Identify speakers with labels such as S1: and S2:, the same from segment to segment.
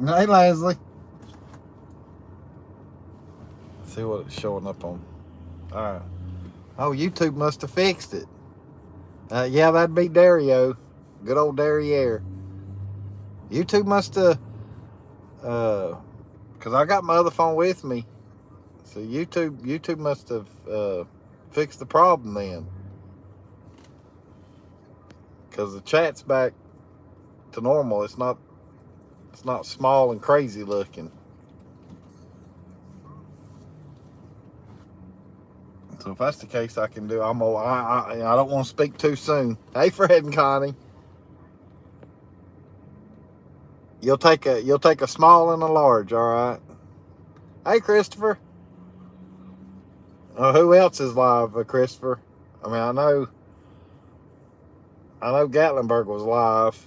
S1: Hey, Leslie. See what it's showing up on. All right. Oh, YouTube must have fixed it. Yeah, that'd be Dario. Good old Derriere. YouTube must have, because I got my other phone with me. So YouTube must have fixed the problem then. Because the chat's back to normal. It's not small and crazy looking. So if that's the case, I can do. I don't want to speak too soon. Hey, Fred and Connie, you'll take a small and a large. All right. Hey, Christopher. Who else is live, Christopher? I mean, I know Gatlinburg was live.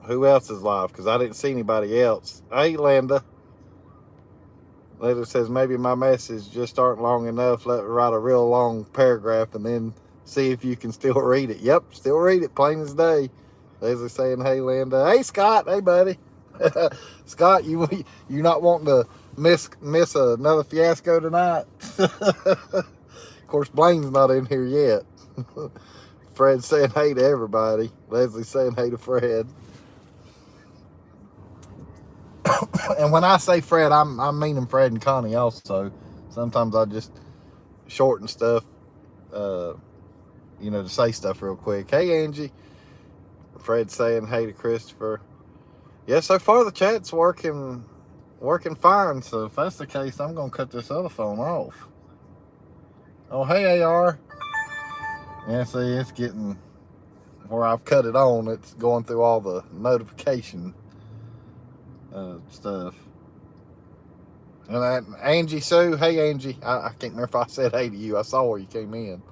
S1: Who else is live? Because I didn't see anybody else. Hey, Linda. Linda says maybe my message just aren't long enough. Let me write a real long paragraph and then see if you can still read it. Yep, still read it, plain as day. Leslie saying, hey, Linda. Hey, Scott. Hey, buddy. Scott, you not wanting to miss another fiasco tonight? Of course, Blaine's not in here yet. Fred saying hey to everybody. Leslie saying hey to Fred. And when I say Fred, I'm meaning Fred and Connie also. Sometimes I just shorten stuff, to say stuff real quick. Hey, Angie. Fred saying hey to Christopher. Yeah, so far the chat's working fine. So if that's the case, I'm gonna cut this other phone off. Oh, hey, AR. Yeah, see, it's getting where I've cut it on. It's going through all the notification stuff. And that Angie Sue, hey Angie, I can't remember if I said hey to you. I saw where you came in.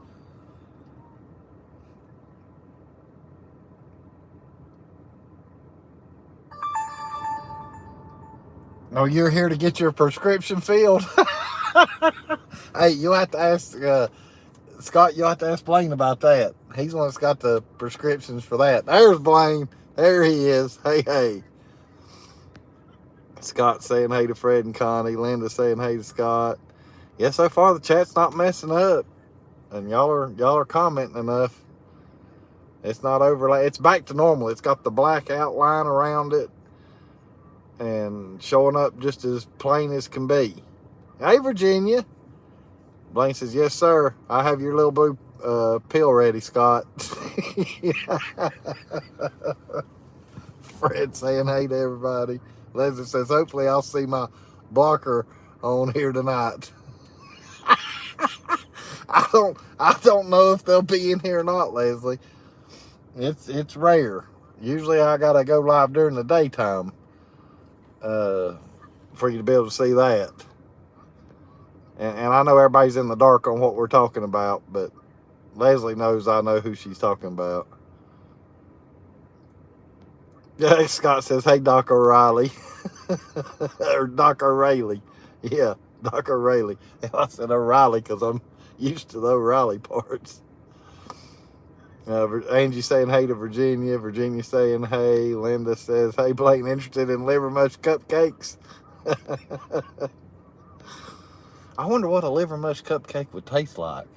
S1: Oh, you're here to get your prescription filled? Hey, you'll have to ask Scott. You'll have to ask Blaine about that. He's the one that's got the prescriptions for that. There's Blaine. There he is. Hey. Scott saying hey to Fred and Connie. Linda saying hey to Scott. Yeah, so far the chat's not messing up, and y'all are commenting enough. It's not overlay. It's back to normal. It's got the black outline around it and showing up just as plain as can be. Hey, Virginia. Blaine says, yes, sir. I have your little blue pill ready, Scott. Fred saying hey to everybody. Leslie says, hopefully I'll see my blocker on here tonight. I don't know if they'll be in here or not, Leslie. It's rare. Usually I gotta go live during the daytime for you to be able to see that. And I know everybody's in the dark on what we're talking about, but Leslie knows I know who she's talking about. Yeah, Scott says, hey, Doc O'Reilly. Or Doc O'Reilly. Yeah, Doc O'Reilly. And I said O'Reilly because I'm used to the O'Reilly parts. Angie saying hey to Virginia. Virginia saying hey. Linda says, hey, Blaine, interested in liver mush cupcakes? I wonder what a liver mush cupcake would taste like. I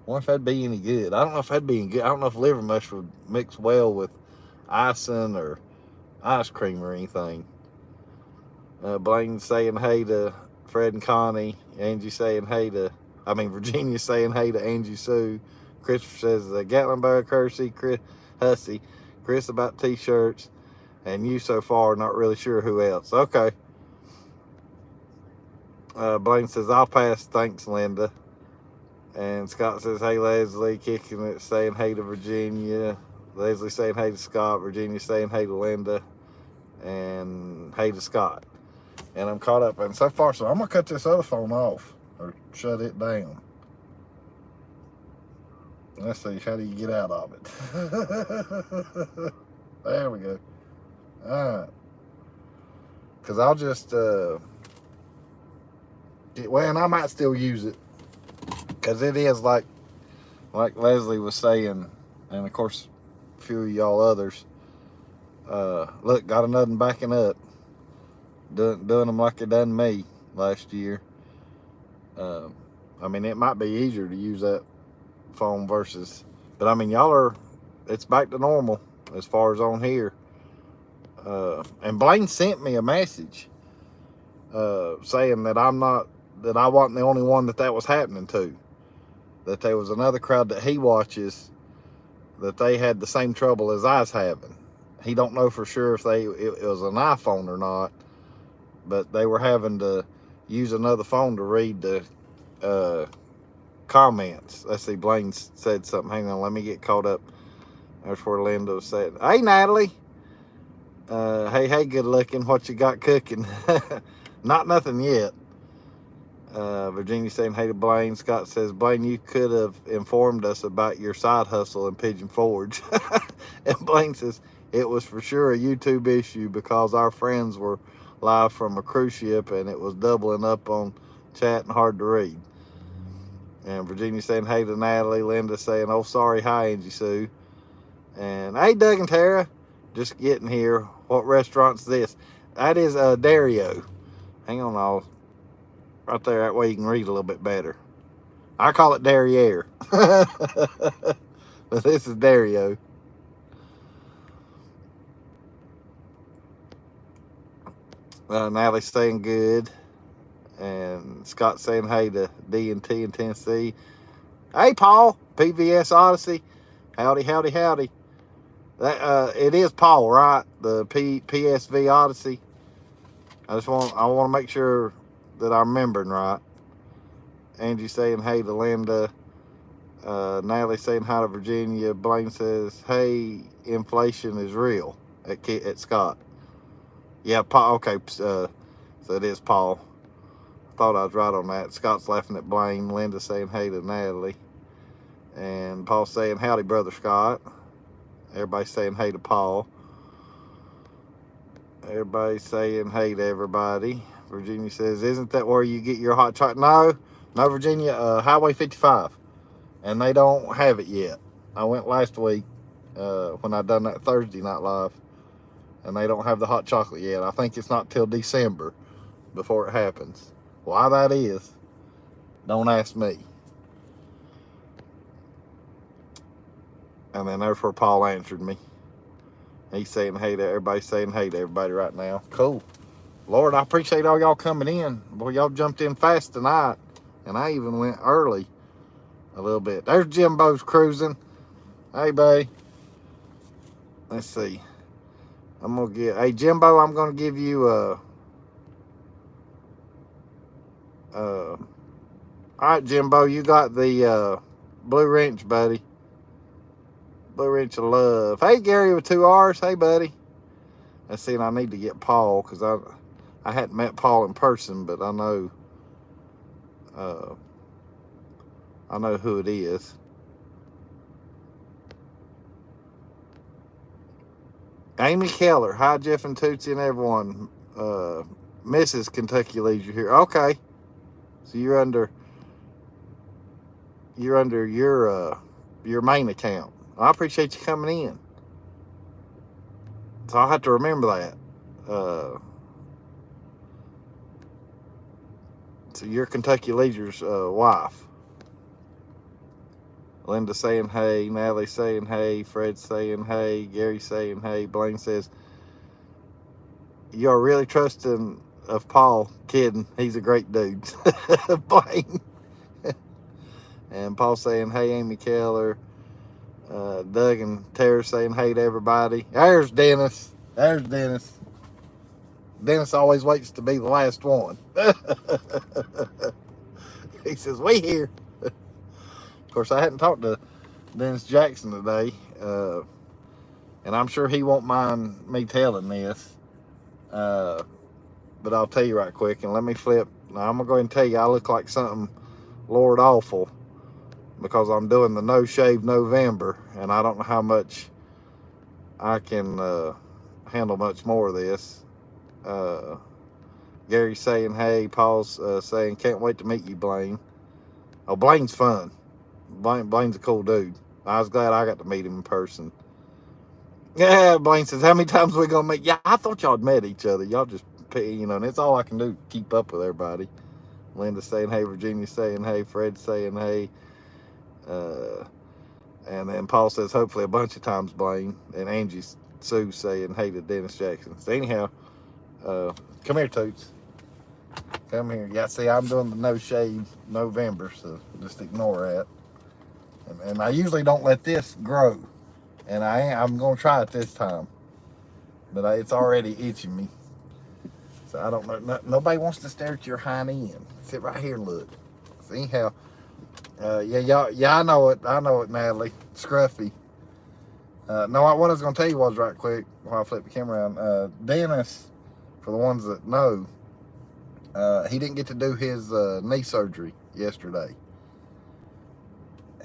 S1: wonder if that'd be any good. I don't know if that'd be any good. I don't know if liver mush would mix well with icing or ice cream or anything. Blaine saying hey to Fred and Connie. Virginia saying hey to Angie Sue. Christopher says Gatlinburg, Hersey, Hussey, Chris about t-shirts, and you so far, not really sure who else. Okay. Blaine says, I'll pass, thanks, Linda. And Scott says, hey, Leslie, kicking it, saying hey to Virginia. Leslie saying hey to Scott. Virginia saying hey to Linda. And hey to Scott. And I'm caught up. And so far, so I'm going to cut this other phone off or shut it down. Let's see, how do you get out of it? There we go. All right. Because I'll just, and I might still use it. Because it is like Leslie was saying, and of course, a few of y'all others, Look, got another backing up. Doing them like they done me last year. I mean, it might be easier to use that phone versus, but I mean, it's back to normal as far as on here. And Blaine sent me a message saying that I wasn't the only one that was happening to. That there was another crowd that he watches that they had the same trouble as I was having. He don't know for sure if it was an iPhone or not, but they were having to use another phone to read the comments. Let's see, Blaine said something. Hang on, let me get caught up. That's where Linda said, "Hey, Natalie. Hey, good looking. What you got cooking?" Not nothing yet. Virginia saying, "Hey to Blaine." Scott says, "Blaine, you could have informed us about your side hustle in Pigeon Forge." And Blaine says, "It was for sure a YouTube issue because our friends were live from a cruise ship and it was doubling up on chat and hard to read." And Virginia saying, "Hey to Natalie." Linda saying, "Oh, sorry. Hi, Angie Sue." And hey, Doug and Tara, just getting here. What restaurant's this? That is Dario. Hang on, right there. That way you can read a little bit better. I call it Derriere. But this is Dario. Natalie's saying good. And Scott saying hey to D&T in Tennessee. Hey, Paul, PVS Odyssey. Howdy. That it is Paul, right? The PSV Odyssey. I want to make sure that I'm remembering right. Angie saying hey to Linda. Natalie saying hi to Virginia. Blaine says, "Hey, inflation is real" at Scott. Yeah, Paul. Okay, so it is Paul. Thought I was right on that. Scott's laughing at Blaine. Linda saying hey to Natalie. And Paul saying howdy, brother Scott. Everybody saying hey to Paul. Everybody saying hey to everybody. Virginia says, "Isn't that where you get your hot chocolate?" No, Virginia, Highway 55. And they don't have it yet. I went last week when I done that Thursday night live. And they don't have the hot chocolate yet. I think it's not till December before it happens. Why that is, don't ask me. And then there's where Paul answered me. He's saying hey to everybody, saying hey to everybody right now. Cool. Lord, I appreciate all y'all coming in. Boy, y'all jumped in fast tonight. And I even went early a little bit. There's Jimbo's cruising. Hey, buddy. Let's see. I'm going to hey, Jimbo, I'm going to give you all right, Jimbo, you got the Blue Wrench, buddy. Blue Wrench of Love. Hey, Gary with 2 R's. Hey, buddy. Let's see, and I need to get Paul because I hadn't met Paul in person, but I know who it is. Amy Keller. Hi, Jeff and Tootsie and everyone. Mrs. Kentucky Leisure here. Okay. So you're under your main account. I appreciate you coming in. So I'll have to remember that. So you're Kentucky Leisure's wife. Linda saying hey, Natalie saying hey, Fred saying hey, Gary saying hey, Blaine says, "You're really trusting of Paul." Kidding, he's a great dude. Blaine. And Paul saying hey, Amy Keller. Doug and Tara saying hey to everybody. There's Dennis. Dennis always waits to be the last one. He says, "We here." Of course, I hadn't talked to Dennis Jackson today, and I'm sure he won't mind me telling this, but I'll tell you right quick, and let me flip. Now, I'm going to go ahead and tell you I look like something Lord awful because I'm doing the No Shave November, and I don't know how much I can handle much more of this. Gary's saying hey, Paul's saying can't wait to meet you, Blaine. Oh, Blaine's fun. Blaine's a cool dude. I was glad I got to meet him in person. Yeah, Blaine says, how many times are we gonna meet? Yeah, I thought y'all had met each other. Y'all just, and it's all I can do to keep up with everybody. Linda saying hey, Virginia saying hey, Fred saying hey, uh, and then Paul says hopefully a bunch of times, Blaine, and Angie Sue saying hey to Dennis Jackson. So anyhow, come here, Toots. Come here. Yeah, see, I'm doing the no shave November, so just ignore that. And I usually don't let this grow, and I'm gonna try it this time, but it's already itching me. So I don't know. Nobody wants to stare at your hind end. Sit right here and look. So anyhow, I know it. I know it, Natalie. Scruffy. No, what I was gonna tell you was right quick while I flip the camera around. Dennis, for the ones that know, he didn't get to do his knee surgery yesterday.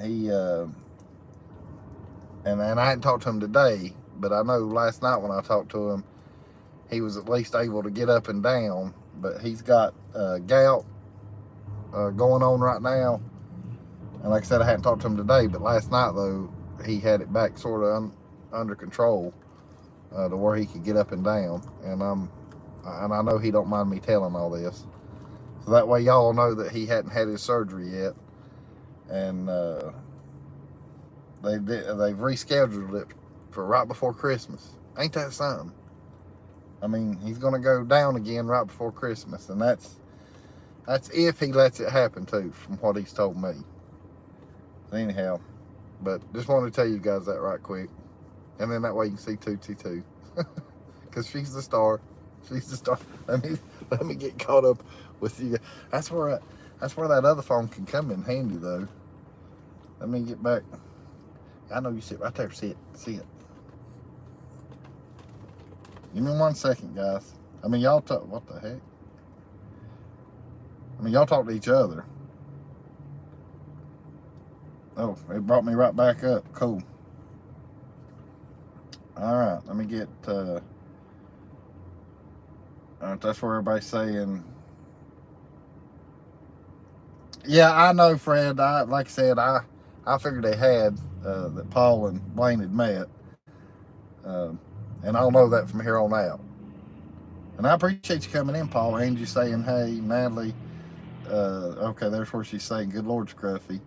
S1: He and I hadn't talked to him today, but I know last night when I talked to him, he was at least able to get up and down. But he's got gout going on right now, and like I said, I hadn't talked to him today. But last night though, he had it back sort of under control to where he could get up and down. And I know he don't mind me telling all this, so that way y'all know that he hadn't had his surgery yet. And they've rescheduled it for right before Christmas. Ain't that something? I mean, he's gonna go down again right before Christmas, and that's if he lets it happen too, from what he's told me. Anyhow, but just wanted to tell you guys that right quick, and then that way you can see Tootsie too, because she's the star. She's the star. Let me get caught up with you. That's where that other phone can come in handy though. Let me get back. I know you sit right there. See it. Give me 1 second, guys. I mean, y'all talk. What the heck? I mean, y'all talk to each other. Oh, it brought me right back up. Cool. All right, let me get. That's where everybody's saying. Yeah, I know, Fred. Like I said, I figured they had that Paul and Blaine had met, and I'll know that from here on out. And I appreciate you coming in, Paul. Angie saying hey, Natalie. Okay, there's where she's saying good Lord, Scruffy.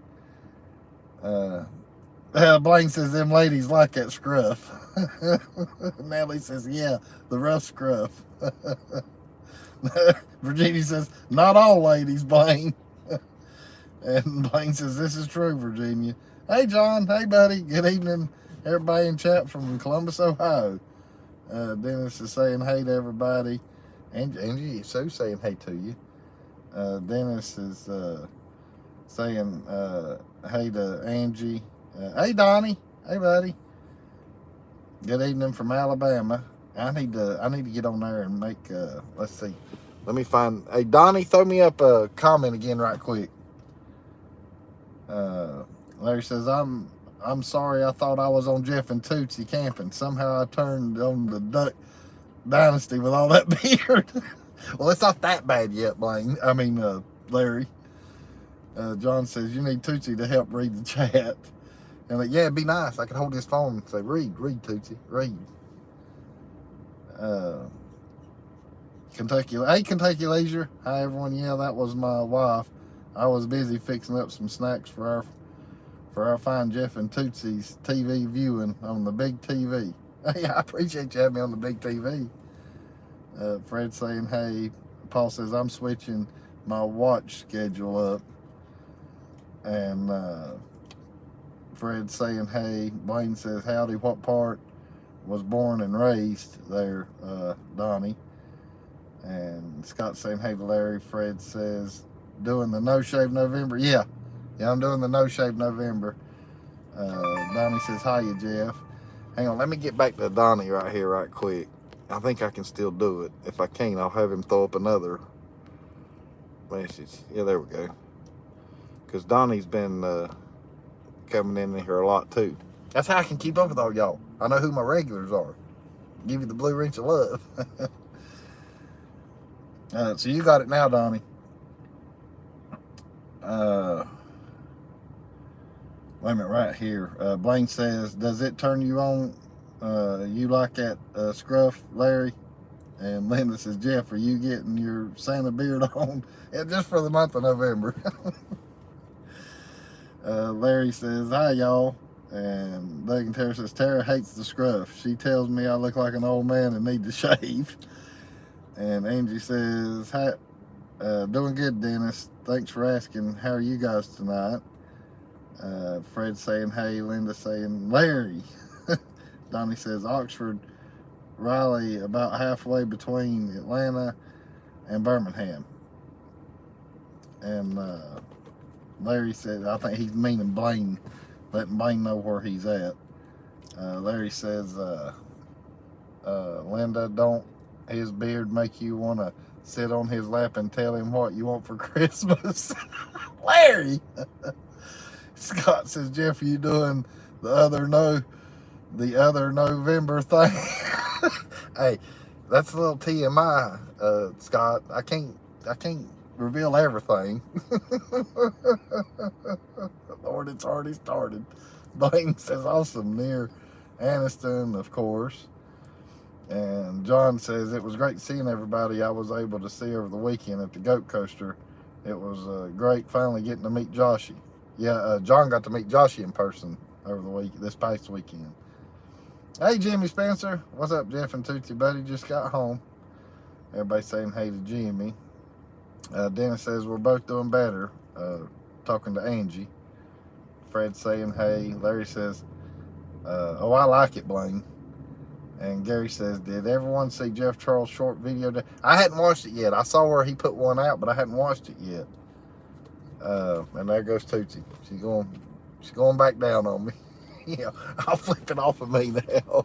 S1: Blaine says them ladies like that scruff. Natalie says yeah, the rough scruff. Virginia says not all ladies, Blaine. And Blaine says this is true, Virginia. Hey John, hey buddy, good evening everybody in chat from Columbus, Ohio. Dennis is saying hey to everybody. Angie Sue saying hey to you. Dennis is saying hey to Angie. Hey Donnie, hey buddy. Good evening from Alabama. I need to get on there and make. Let's see. Let me find. Hey Donnie, throw me up a comment again right quick. Larry says I'm sorry. I thought I was on Jeff and Tootsie camping. Somehow I turned on the Duck Dynasty with all that beard. Well, it's not that bad yet, Blaine. I mean, Larry. John says you need Tootsie to help read the chat. And like, yeah, it'd be nice. I could hold his phone and say, read Tootsie, read. Kentucky Leisure. Hi everyone. Yeah, that was my wife. I was busy fixing up some snacks for our fine Jeff and Tootsie's TV viewing on the big TV. Hey, I appreciate you having me on the big TV. Fred saying hey. Paul says I'm switching my watch schedule up. And Fred saying hey. Blaine says howdy. What part was born and raised there, Donnie? And Scott saying hey to Larry. Fred says doing the no shave November. Yeah, I'm doing the no shave November. Donnie says hiya Jeff. Hang on, let me get back to Donnie right here right quick. I think I can still do it. If I can't, I'll have him throw up another message. Yeah, there we go. Because Donnie's been coming in here a lot too. That's how I can keep up with all y'all. I know who my regulars are. Give you the blue wrench of love. So you got it now, Donnie. Wait a minute, right here. Blaine says, does it turn you on You like that scruff, Larry? And Linda says, Jeff, are you getting your Santa beard on? Yeah, just for the month of November. Larry says, hi, y'all. And Doug and Tara says, Tara hates the scruff. She tells me I look like an old man and need to shave. And Angie says, hi, doing good, Dennis. Thanks for asking. How are you guys tonight? Fred saying, hey. Linda saying, Larry. Donnie says, Oxford, Raleigh, about halfway between Atlanta and Birmingham. And Larry said, I think he's meaning Blaine, letting Blaine know where he's at. Larry says, Linda, don't his beard make you want to sit on his lap and tell him what you want for Christmas? Larry! Scott says, Jeff, you doing the other November thing? Hey, that's a little TMI, Scott. I can't reveal everything. Lord, it's already started. Blaine says, awesome, near Anniston, of course. And John says, it was great seeing everybody I was able to see over the weekend at the Goat Coaster. It was great finally getting to meet Joshy. Yeah, John got to meet Joshy in person over the this past weekend. Hey, Jimmy Spencer. What's up, Jeff and Tootsie Buddy? Just got home. Everybody saying hey to Jimmy. Dennis says, we're both doing better. Talking to Angie. Fred saying hey. Larry says, oh, I like it, Blaine. And Gary says, did everyone see Jeff Charles' short video? I hadn't watched it yet. I saw where he put one out, but I hadn't watched it yet. And there goes Tootsie. She's going back down on me. Yeah, I'll flip it off of me now.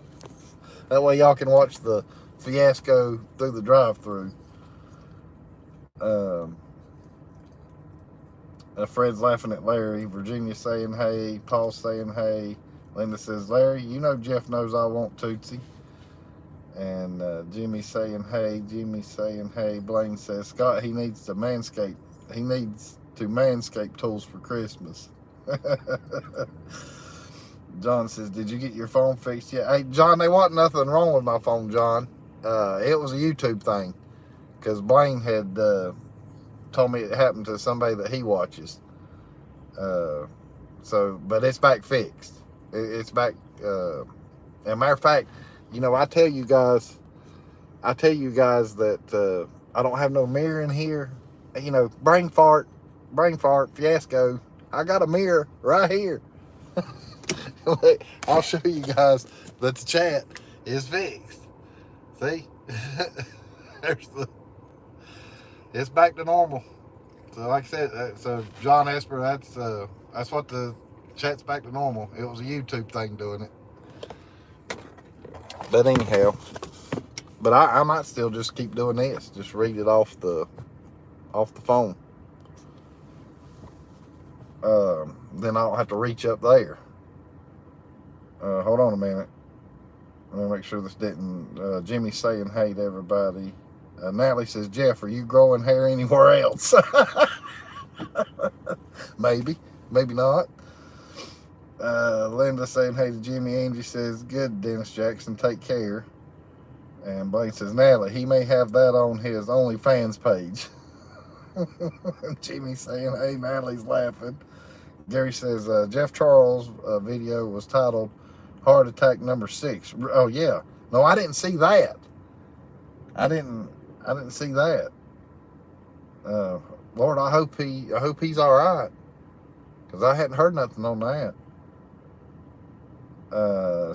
S1: That way y'all can watch the fiasco through the drive-thru. Fred's laughing at Larry. Virginia saying hey. Paul saying hey. Linda says, Larry, you know Jeff knows I want Tootsie. And Jimmy saying hey. Jimmy saying hey. Blaine says, Scott, he needs to manscape. He needs to manscape tools for Christmas. John says, did you get your phone fixed yet? Hey, John, there wasn't nothing wrong with my phone, John. It was a YouTube thing. Because Blaine had told me it happened to somebody that he watches. But it's back fixed. It's back. As a matter of fact, you know, I tell you guys that I don't have no mirror in here. You know, brain fart, fiasco. I got a mirror right here. I'll show you guys that the chat is fixed. See? It's back to normal. So like I said, so John Esper, that's what the chat's back to normal. It was a YouTube thing doing it. But anyhow, but I might still just keep doing this. Just read it off the phone. Then I don't have to reach up there. Hold on a minute. Let me make sure this didn't. Jimmy's saying hey to everybody. Natalie says, Jeff, are you growing hair anywhere else? Maybe not. Linda saying hey to Jimmy. Angie says, good, Dennis Jackson, take care. And Blaine says, Natalie, he may have that on his OnlyFans page. Jimmy saying hey, Natalie's laughing. Gary says, Jeff Charles' video was titled Heart Attack number 6. Oh yeah. No, I didn't see that. I didn't see that. Lord, I hope he's all right, because I hadn't heard nothing on that.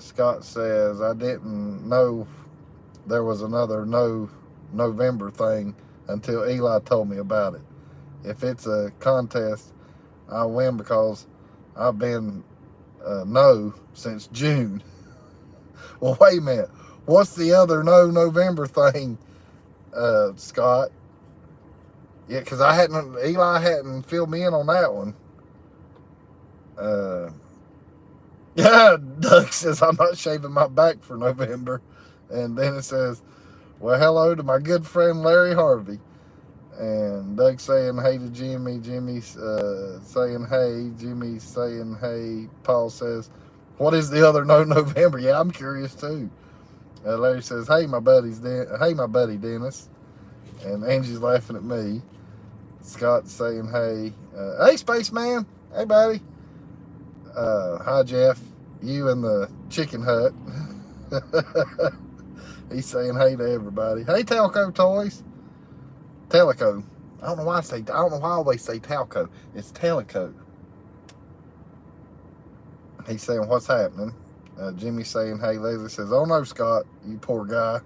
S1: Scott says, I didn't know there was another November thing until Eli told me about it. If it's a contest, I'll win because I've been no since June. Well, wait a minute. What's the other November thing, Scott? Yeah, because Eli hadn't filled me in on that one. Yeah, Doug says, I'm not shaving my back for November. And then it says, well, hello to my good friend Larry Harvey. And Doug saying hey to Jimmy. Jimmy's saying hey. Jimmy's saying hey. Paul says, What is the other no November? Yeah, I'm curious too. Larry says, hey, my buddy Dennis. And Angie's laughing at me. Scott's saying, hey. Hey, Spaceman. Hey, buddy. Hi, Jeff. You in the chicken hut. He's saying hey to everybody. Hey, Talco Toys. Teleco. I don't know why I always say Talco. It's Teleco. He's saying, what's happening? Jimmy's saying, hey. Leslie says, oh no, Scott, you poor guy.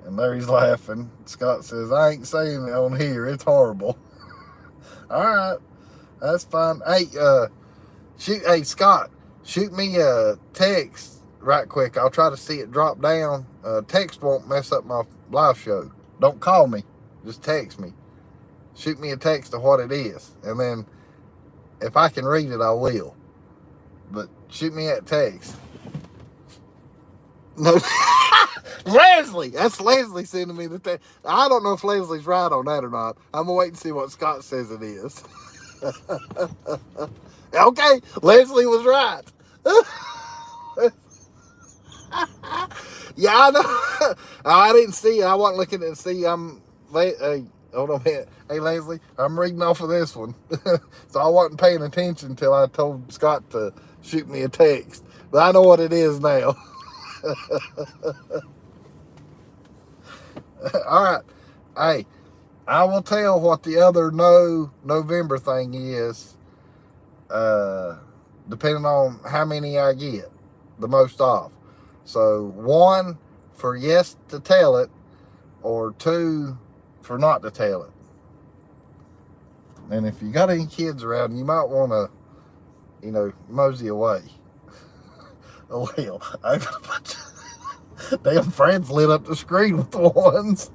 S1: And Larry's laughing. Scott says, I ain't saying it on here. It's horrible. All right. That's fine. Hey, hey, Scott, shoot me a text right quick. I'll try to see it drop down. Text won't mess up my live show. Don't call me. Just text me. Shoot me a text of what it is. And then if I can read it, I will. But shoot me that text. No. Leslie! That's Leslie sending me the text. I don't know if Leslie's right on that or not. I'm going to wait and see what Scott says it is. Okay, Leslie was right. Yeah, I know. I didn't see it. I wasn't looking to see. Hey, hold on a minute. Hey, Leslie, I'm reading off of this one. So I wasn't paying attention until I told Scott to shoot me a text. But I know what it is now. All right. Hey, I will tell what the other no November thing is, depending on how many I get the most off. So 1 for yes to tell it, or 2 for not to tell it. And if you got any kids around, you might want to, mosey away. Well, I got a bunch of damn friends lit up the screen with the ones.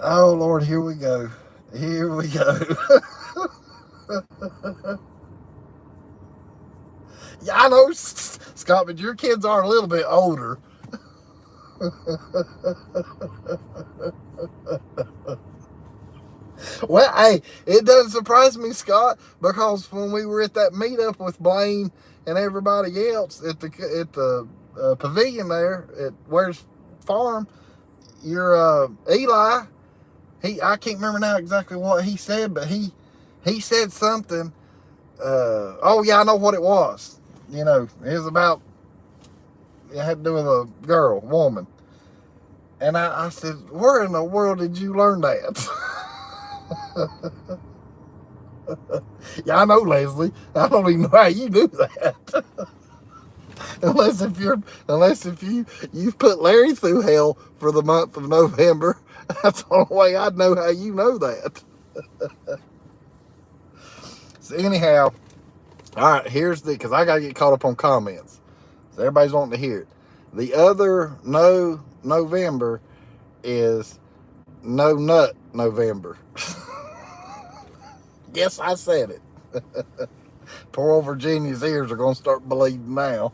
S1: Oh, Lord, here we go. Here we go. Yeah, I know, Scott, but your kids are a little bit older. Well, hey, it doesn't surprise me, Scott, because when we were at that meetup with Blaine and everybody else at the pavilion there at Ware's Farm, your Eli, I can't remember now exactly what he said, but he said something. Oh yeah, I know what it was. It was about, it had to do with a girl, woman. And I said, where in the world did you learn that? Yeah, I know, Leslie. I don't even know how you do that. unless if you've put Larry through hell for the month of November. That's the only way I'd know how you know that. So anyhow, all right, because I got to get caught up on comments. So everybody's wanting to hear it. The other no November is no nut November. Yes, I said it. Poor old Virginia's ears are going to start bleeding now.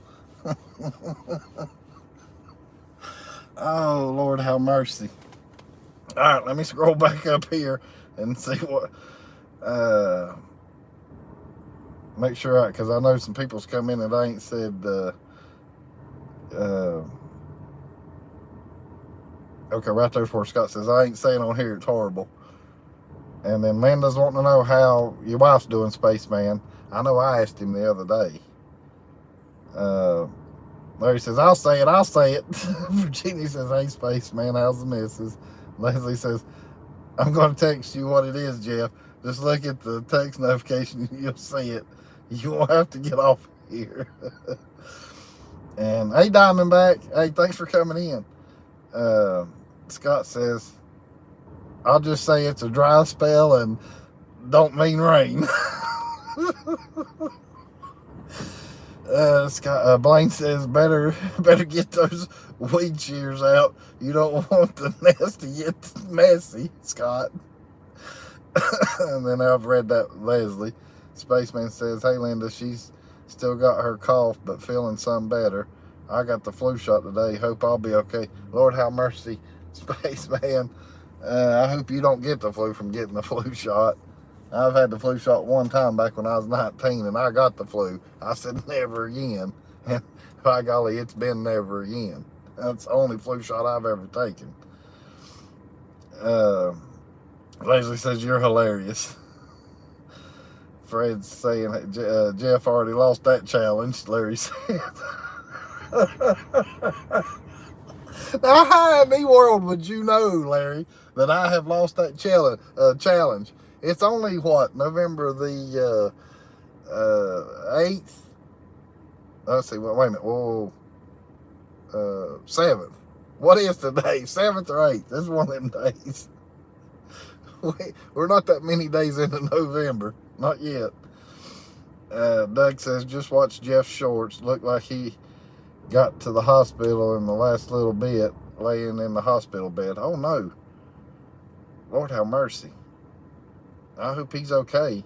S1: Oh, Lord, have mercy. All right, let me scroll back up here and see what... make sure, because I know some people's come in and I ain't said... okay, right there's where Scott says, I ain't saying on here it's horrible. And then Linda's wanting to know how your wife's doing, Spaceman. I know I asked him the other day. Larry says, I'll say it. Virginia says, hey, Spaceman, how's the missus? Leslie says, I'm going to text you what it is, Jeff. Just look at the text notification, you'll see it. You won't have to get off here. And hey, Diamondback, hey, thanks for coming in. Scott says, I'll just say it's a dry spell and don't mean rain. Blaine says, better get those weed shears out. You don't want the nest to get messy, Scott. And then I've read that, Leslie. Spaceman says, hey, Linda, she's still got her cough, but feeling some better. I got the flu shot today. Hope I'll be okay. Lord have mercy, Spaceman. I hope you don't get the flu from getting the flu shot. I've had the flu shot one time back when I was 19, and I got the flu. I said never again. And by golly, it's been never again. That's the only flu shot I've ever taken. Leslie says, you're hilarious. Fred's saying, Jeff already lost that challenge, Larry said. Now, how in the world would you know, Larry, that I have lost that challenge? It's only, what, November the 8th? Let's see, wait a minute. Whoa. 7th. What is today? 7th or 8th? This is one of them days. We're not that many days into November. Not yet. Doug says, just watch Jeff's shorts. Looked like he got to the hospital in the last little bit, laying in the hospital bed. Oh, no. Lord have mercy. I hope he's okay.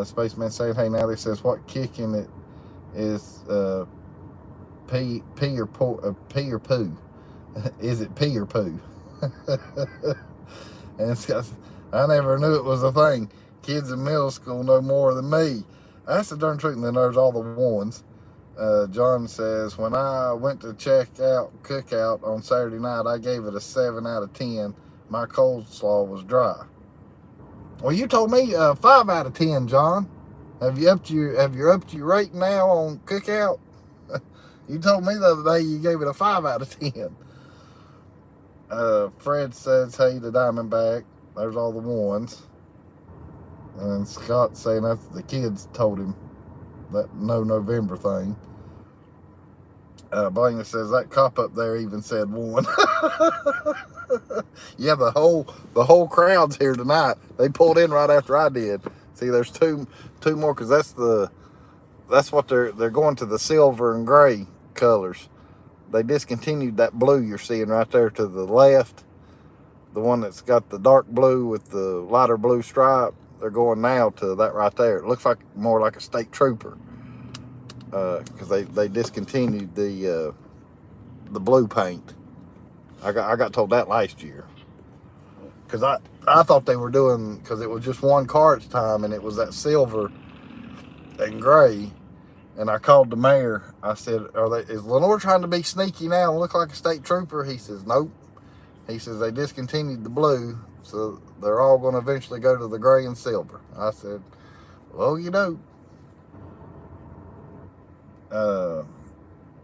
S1: Spaceman saying, hey, Natalie says, what kicking it is pee or poo? Is it pee or poo? And it's got, I never knew it was a thing. Kids in middle school know more than me. That's the darn truth, and then there's all the ones. John says, when I went to check out Cookout on Saturday night, I gave it a 7 out of 10. My coleslaw was dry. Well, you told me 5 out of 10, John. Have you upped your rate now on Cookout? You told me the other day you gave it a 5 out of 10. Fred says, hey, the Diamondback. There's all the ones. And Scott saying that the kids told him that no November thing. Blaine says that cop up there even said 1. Yeah, the whole crowd's here tonight. They pulled in right after I did. See, there's two more, because that's what they're going to, the silver and gray colors. They discontinued that blue you're seeing right there to the left, the one that's got the dark blue with the lighter blue stripe. They're going now to that right there. It looks like more like a state trooper, because they discontinued the blue paint. I got told that last year, because I thought they were doing, because it was just one car at the time, and it was that silver and gray. And I called the mayor. I said, is Lenore trying to be sneaky now and look like a state trooper? He says, nope. He says, they discontinued the blue, so they're all going to eventually go to the gray and silver. I said, well, you know.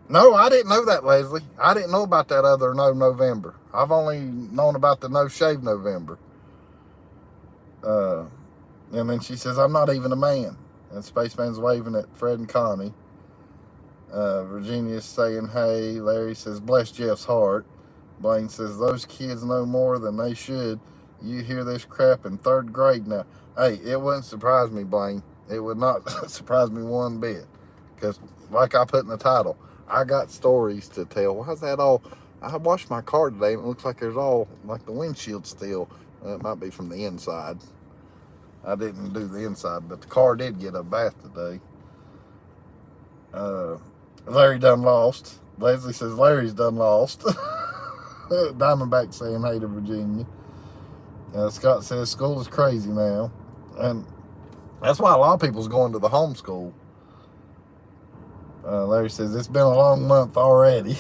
S1: No, I didn't know that, Leslie. I didn't know about that other no November. I've only known about the no shave November. And then she says, I'm not even a man. And Spaceman's waving at Fred and Connie. Virginia's saying, hey. Larry says, bless Jeff's heart. Blaine says, those kids know more than they should. You hear this crap in 3rd grade now. Hey, it wouldn't surprise me, Blaine. It would not surprise me one bit. Because, like I put in the title, I got stories to tell. Why is that all? I washed my car today, and it looks like there's all, like the windshield still. It might be from the inside. I didn't do the inside, but the car did get a bath today. Larry done lost. Leslie says Larry's done lost. Diamondback saying hey to Virginia. Scott says school is crazy now. And that's why a lot of people's going to the homeschool. Larry says it's been a long month already.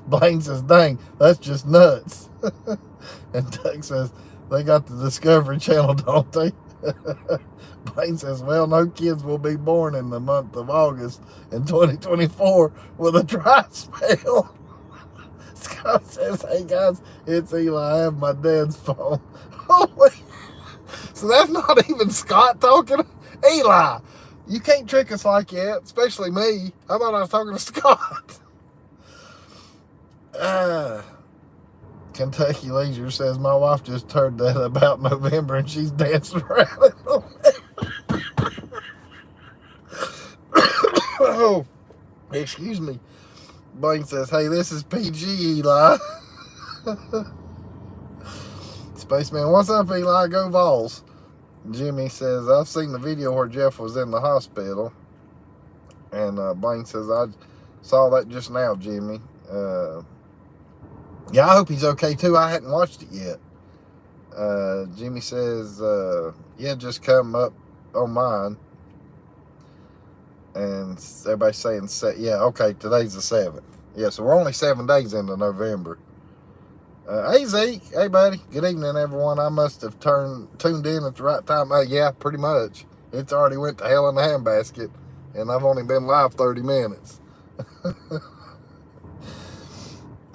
S1: Blaine says, dang, that's just nuts. And Doug says, they got the Discovery Channel, don't they? Blaine says, well, no kids will be born in the month of August in 2024 with a dry spell. Scott says, hey, guys, it's Eli. I have my dad's phone. Holy. So that's not even Scott talking. Eli, you can't trick us like that, especially me. I thought I was talking to Scott. Kentucky Leisure says, my wife just heard that about November and she's dancing around it. Oh, excuse me. Blaine says, hey, this is PG, Eli. Spaceman, what's up, Eli? Go Vols. Jimmy says, I've seen the video where Jeff was in the hospital. And Blaine says, I saw that just now, Jimmy. Yeah, I hope he's okay too. I hadn't watched it yet. Jimmy says, yeah, just come up on mine. And everybody's saying, yeah, okay, today's the 7th. Yeah, so we're only 7 days into November. Hey, Zeke. Hey, buddy. Good evening, everyone. I must have tuned in at the right time. Yeah, pretty much. It's already went to hell in a handbasket, and I've only been live 30 minutes.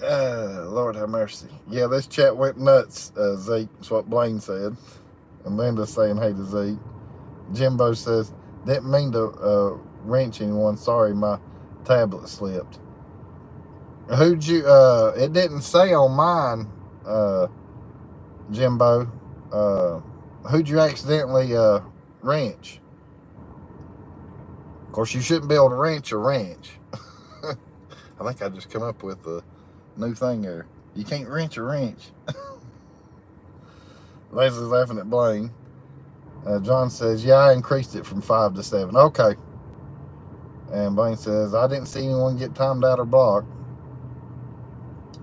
S1: Lord have mercy. Yeah, this chat went nuts, Zeke. That's what Blaine said. And Linda's saying, hey to Zeke. Jimbo says, didn't mean to wrench anyone. Sorry, my tablet slipped. Who'd you, it didn't say on mine, Jimbo, who'd you accidentally wrench? Of course, you shouldn't be able to wrench a wrench. I think I just come up with a new thing there. You can't wrench a wrench. Leslie's laughing at Blaine. John says, yeah, I increased it from 5 to 7. Okay. And Blaine says, I didn't see anyone get timed out or blocked.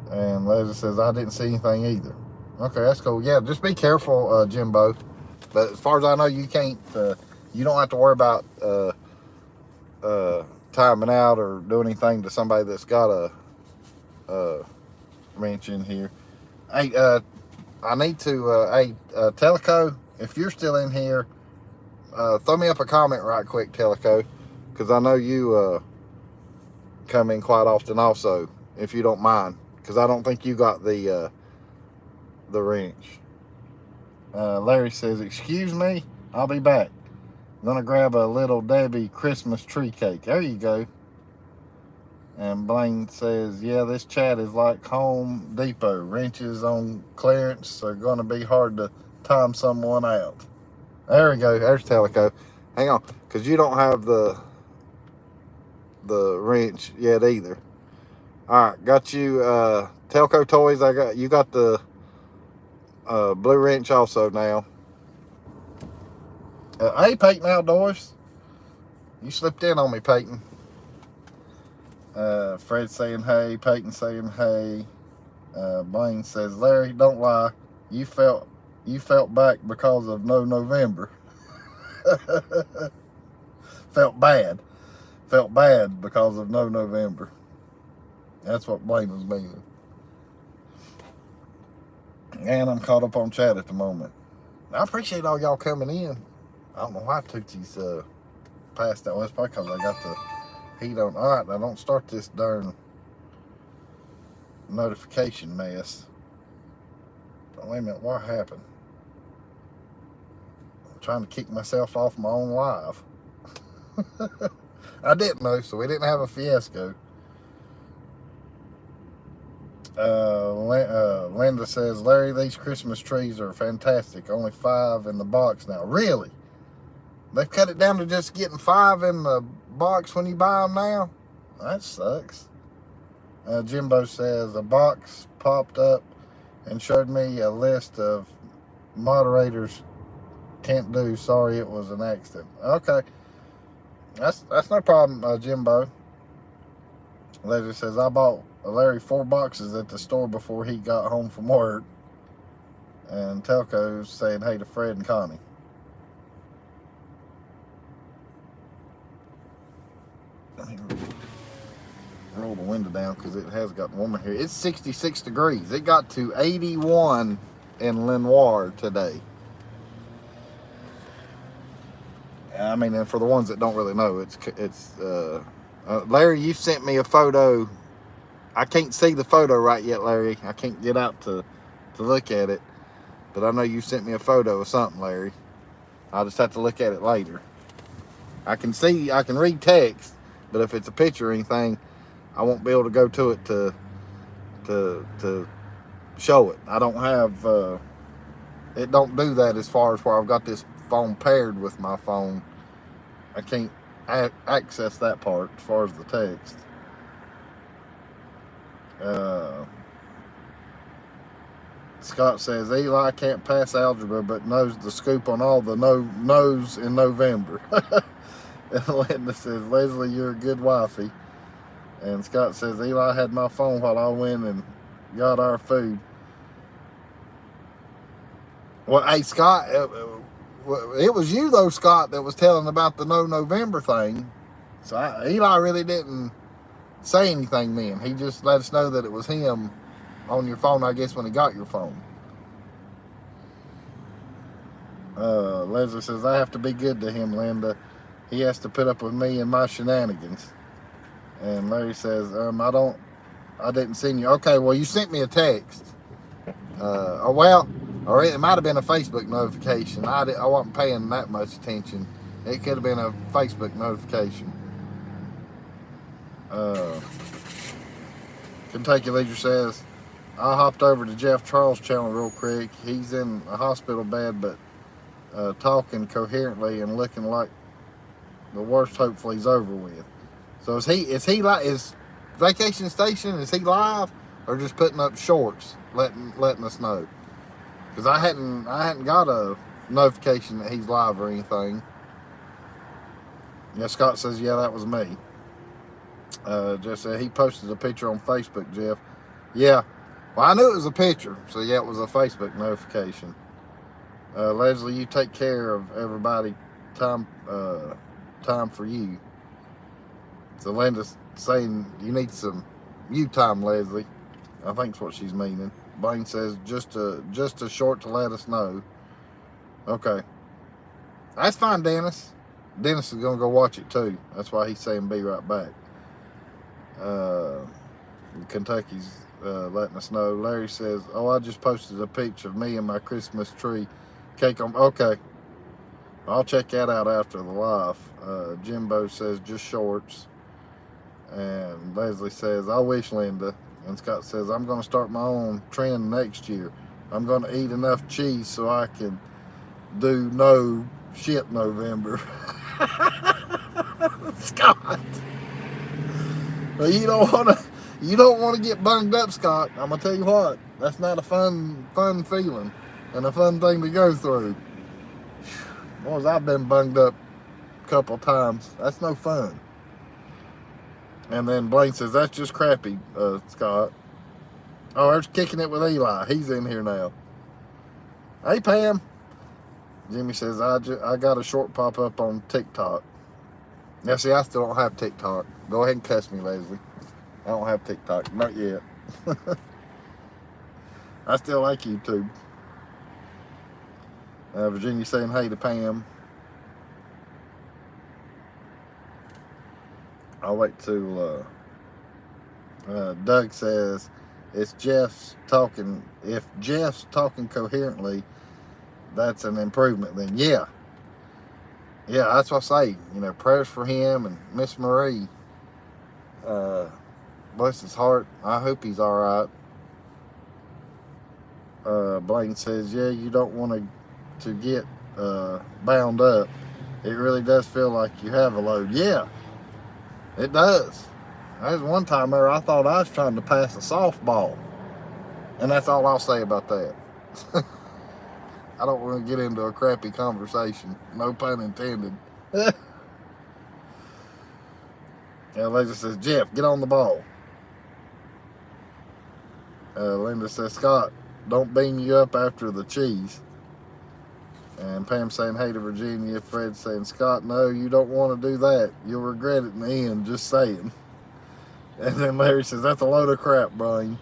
S1: And Leslie says, I didn't see anything either. Okay, that's cool. Yeah, just be careful, Jimbo. But as far as I know, you can't, you don't have to worry about timing out or doing anything to somebody that's got a wrench in here. Hey, I need to, hey, Teleco, if you're still in here, throw me up a comment right quick, Teleco, because I know you come in quite often also, if you don't mind. Because I don't think you got the wrench. Larry says, excuse me, I'll be back. I'm going to grab a Little Debbie Christmas tree cake. There you go. And Blaine says, yeah, this chat is like Home Depot. Wrenches on clearance are going to be hard to time someone out. There we go. There's Teleco. Hang on, because you don't have the wrench yet either. All right, got you, Telco Toys. You got the blue wrench also now. Hey, Peyton Outdoors. You slipped in on me, Peyton. Fred saying hey. Peyton saying hey. Blaine says, Larry, don't lie. You felt back because of no November. Felt bad because of no November. That's what Blaine was meaning. And I'm caught up on chat at the moment. I appreciate all y'all coming in. I don't know why Tootsie's passed that. Well, it's probably because I got the heat on. All right, now don't start this darn notification mess. Oh, wait a minute, what happened? I'm trying to kick myself off my own live. I didn't know, so we didn't have a fiasco. Linda says, Larry, these Christmas trees are fantastic. Only 5 in the box now. Really? They've cut it down to just getting 5 in the box when you buy them now? That sucks. Jimbo says, a box popped up and showed me a list of moderators can't do. Sorry, it was an accident. Okay. That's no problem, Jimbo. Leslie says, I bought Larry 4 boxes at the store before he got home from work. And Telco's saying hey to Fred and Connie. Let me roll the window down because it has gotten warmer here. It's 66 degrees. It got to 81 in Lenoir today. I mean, and for the ones that don't really know, it's Larry, you sent me a photo. I can't see the photo right yet, Larry. I can't get out to look at it. But I know you sent me a photo of something, Larry. I'll just have to look at it later. I can read text, but if it's a picture or anything, I won't be able to go to it to show it. I don't have, it don't do that as far as where I've got this phone paired with my phone. I can't access that part as far as the text. Scott says, Eli can't pass algebra, but knows the scoop on all the no's in November. And Linda says, Leslie, you're a good wifey. And Scott says, Eli had my phone while I went and got our food. Well, hey, Scott, it was you, though, Scott, that was telling about the No November thing. So Eli really didn't say anything then. He just let us know that it was him on your phone, I guess, when he got your phone. Leslie says, I have to be good to him, Linda. He has to put up with me and my shenanigans. And Larry says, I didn't send you. Okay, well, you sent me a text. Or it might have been a Facebook notification. I wasn't paying that much attention. It could have been a Facebook notification. Kentucky Leisure says, I hopped over to Jeff Charles' channel real quick. He's in a hospital bed, but talking coherently and looking like the worst hopefully is over with. So is he like, is Vacation Station, is he live or just putting up shorts letting us know? Because I hadn't got a notification that he's live or anything. Yeah, Scott says, yeah, that was me. Just said he posted a picture on Facebook, Jeff. Yeah, well, I knew it was a picture, so yeah, it was a Facebook notification. Leslie, you take care of everybody. Time for you. So Linda's saying you need some you time, Leslie. I think that's what she's meaning. Blaine says just a short to let us know. Okay, that's fine, Dennis. Dennis is gonna go watch it too. That's why he's saying be right back. Kentucky's letting us know. Larry says, oh, I just posted a picture of me and my Christmas tree cake on. Okay, I'll check that out after the live. Jimbo says just shorts. And Leslie says, I wish, Linda. And Scott says, I'm going to start my own trend next year. I'm going to eat enough cheese so I can do no shit November. Scott, well, you don't want to get bunged up, Scott. I'm gonna tell you what, that's not a fun feeling and a fun thing to go through. Boys, I've been bunged up a couple times. That's no fun. And then Blaine says, that's just crappy, Scott. Oh, they're kicking it with Eli. He's in here now. Hey, Pam. Jimmy says, I got a short pop up on TikTok. Now, see, I still don't have TikTok. Go ahead and cuss me, Leslie. I don't have TikTok. Not yet. I still like YouTube. Virginia saying hey to Pam. I'll wait till Doug says it's Jeff's talking. If Jeff's talking coherently, that's an improvement. Then yeah, that's what I say. You know, prayers for him and Miss Marie. Bless his heart. I hope he's all right. Blaine says, yeah, you don't want to get bound up. It really does feel like you have a load. Yeah. It does. There's one time there I thought I was trying to pass a softball. And that's all I'll say about that. I don't want to get into a crappy conversation. No pun intended. Linda says, Jeff, get on the ball. Linda says, Scott, don't beam you up after the cheese. And Pam saying, hey to Virginia. Fred saying, Scott, no, you don't want to do that. You'll regret it in the end, just saying. And then Larry says, that's a load of crap, Brian.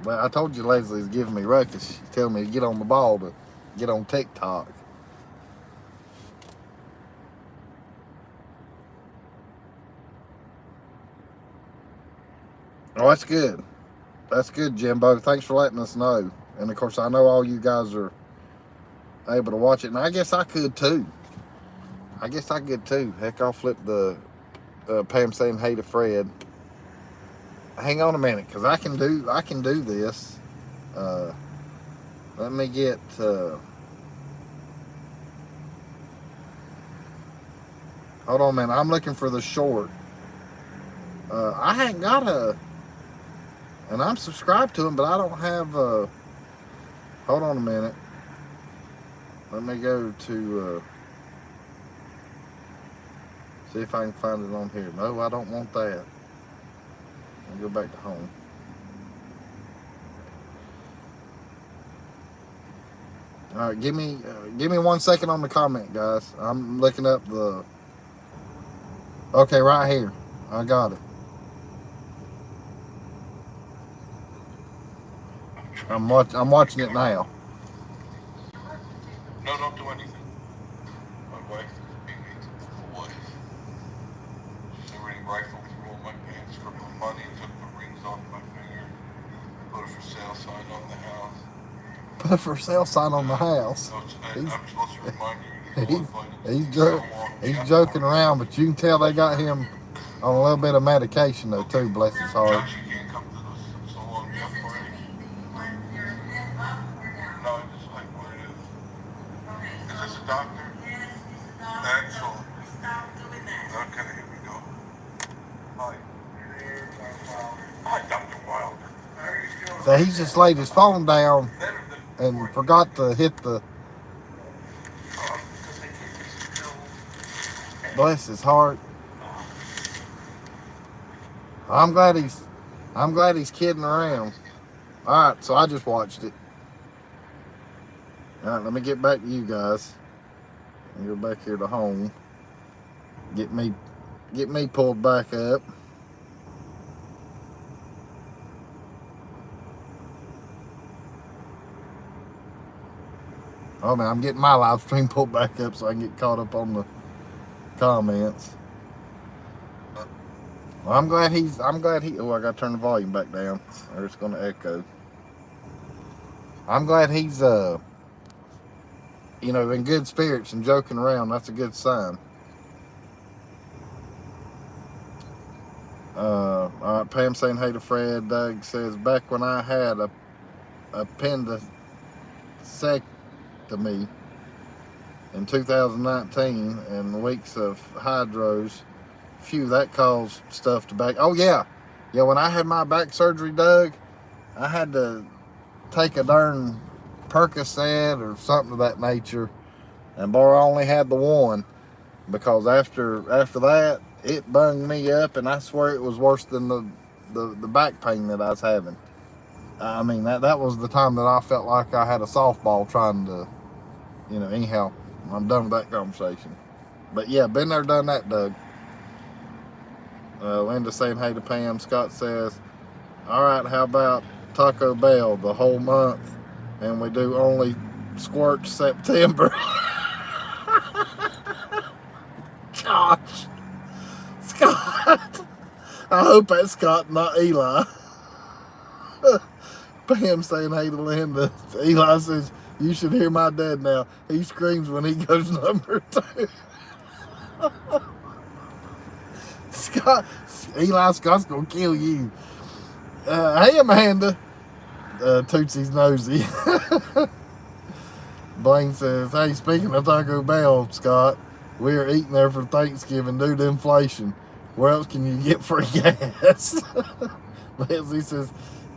S1: Well, I told you Leslie's giving me ruckus. She's telling me to get on the ball to get on TikTok. Oh, that's good. That's good, Jimbo. Thanks for letting us know. And, of course, I know all you guys are able to watch it. And I guess I could, too. Heck, I'll flip the Pam saying hey to Fred. Hang on a minute, because I can do this. Let me get... hold on a minute. I'm looking for the short. I ain't got a... And I'm subscribed to him, but I don't have a... Hold on a minute. Let me go to... see if I can find it on here. No, I don't want that. I'll go back to home. All right, give me 1 second on the comment, guys. I'm looking up the. Okay, right here. I got it. I'm watching it now.
S2: No, don't do anything. My wife is being a boy. She's already rifled through all my pants for my money, took the rings off my finger, put a for sale sign on the house.
S1: Put a for sale sign on the house.
S2: I'm supposed to remind you.
S1: He's joking around, but you can tell they got him on a little bit of medication though too. Bless his heart.
S2: Josh, you can't come to the salon yet, party. No, I just like where it is. Is this a doctor? That's all. Okay, here we go. Hi. Hi, Dr. Wilder.
S1: So he's just laid his phone down and forgot to hit the. Bless his heart. I'm glad he's kidding around. All right, so I just watched it. All right, let me get back to you guys. And go back here to home. Get me pulled back up. Oh man, I'm getting my live stream pulled back up so I can get caught up on the comments. Well, I'm glad he. Oh, I gotta turn the volume back down, or it's gonna echo. I'm glad he's in good spirits and joking around. That's a good sign. All right, Pam saying hey to Fred. Doug says back when I had a appendectomy in 2019 and weeks of hydros. Phew, that caused stuff to back. Oh yeah, when I had my back surgery, Doug, I had to take a darn Percocet or something of that nature, and boy, I only had the one because after that it bunged me up, and I swear it was worse than the back pain that I was having. I mean that was the time that I felt like I had a softball trying to, anyhow, I'm done with that conversation. But yeah, been there, done that, Doug. Linda saying hey to Pam. Scott says, all right, how about Taco Bell the whole month and we do only Squirt September? Gosh, Scott. I hope that's Scott, not Eli. Pam saying hey to Linda. Eli says, you should hear my dad now. He screams when he goes number 2. Scott's gonna kill you. Hey Amanda. Tootsie's nosy. Blaine says, hey, speaking of Taco Bell, Scott, we are eating there for Thanksgiving due to inflation. Where else can you get free gas? Leslie says,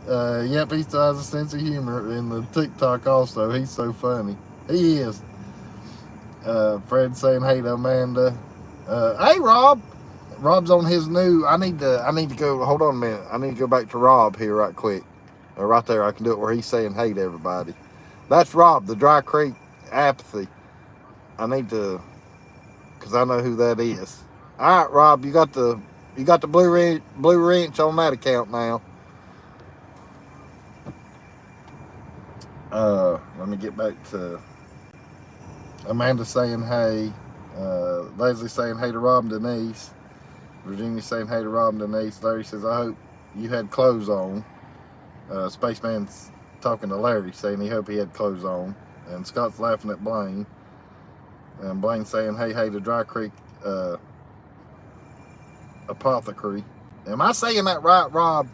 S1: yep, he still has a sense of humor in the TikTok also. He's so funny. He is. Fred saying hey to Amanda. Hey Rob. Rob's on his new. I need to go. Hold on a minute. I need to go back to Rob here right quick. Right there, I can do it where he's saying hey to everybody. That's Rob, the Dry Creek Apathy. I need to, because I know who that is. All right, Rob, you got the blue wrench on that account now. Let me get back to Amanda saying hey. Leslie saying hey to Rob and Denise. Virginia saying hey to Rob and Denise. Larry says, I hope you had clothes on. Spaceman's talking to Larry saying he hope he had clothes on. And Scott's laughing at Blaine. And Blaine saying hey to Dry Creek Apothecary. Am I saying that right, Rob?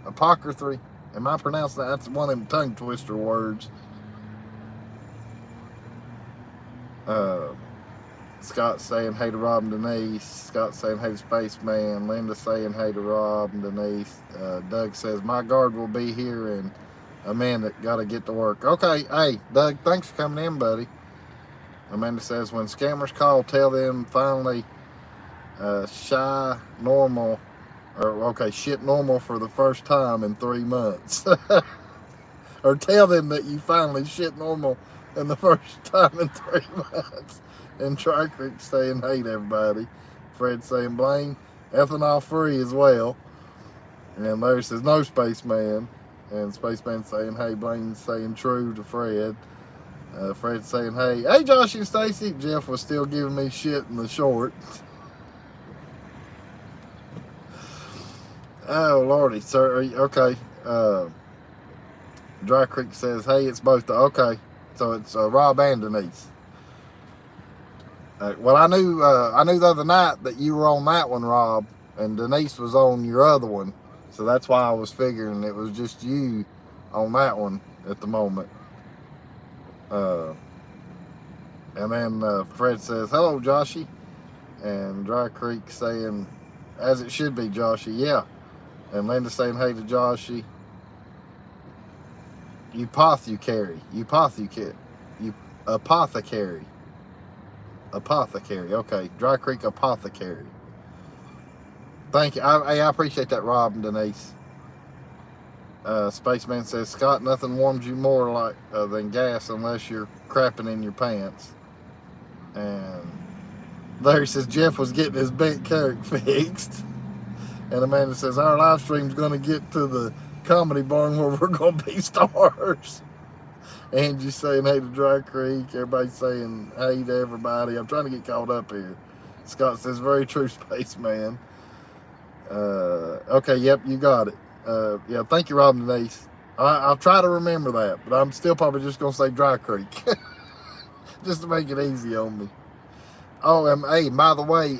S1: Apothecary? Am I pronouncing that? That's one of them tongue twister words. Scott saying hey to Rob and Denise. Scott saying hey to Spaceman. Linda saying hey to Rob and Denise. Doug says my guard will be here in a minute. Gotta get to work. Okay, hey Doug, thanks for coming in, buddy. Amanda says when scammers call, tell them finally shy normal Or, okay, shit normal for the first time in 3 months. Or tell them that you finally shit normal in the first time in 3 months. And Dry Creek saying, hate everybody. Fred saying, Blaine, ethanol free as well. And Larry says, no, Spaceman. And Spaceman saying, hey, Blaine saying true to Fred. Fred saying, hey, Josh and Stacy. Jeff was still giving me shit in the short. Oh, Lordy, sir. Okay. Dry Creek says, hey, it's both. Okay. So it's Rob and Denise. Well, I knew the other night that you were on that one, Rob, and Denise was on your other one. So that's why I was figuring it was just you on that one at the moment. And then Fred says, hello, Joshy. And Dry Creek saying, as it should be, Joshy, yeah. And Linda saying, hey to Joshy. Apothecary. Okay. Dry Creek Apothecary. Thank you. I appreciate that, Rob and Denise. Spaceman says, Scott, nothing warms you more like than gas unless you're crapping in your pants. And Larry says Jeff was getting his bent carrot fixed. And Amanda says, our live stream's going to get to the comedy barn where we're going to be stars. Angie's saying hey to Dry Creek. Everybody's saying hey to everybody. I'm trying to get caught up here. Scott says, very true, Spaceman. Okay, yep, you got it. Yeah, thank you, Rob and Denise. I'll try to remember that, but I'm still probably just going to say Dry Creek. Just to make it easy on me. Oh, hey, by the way,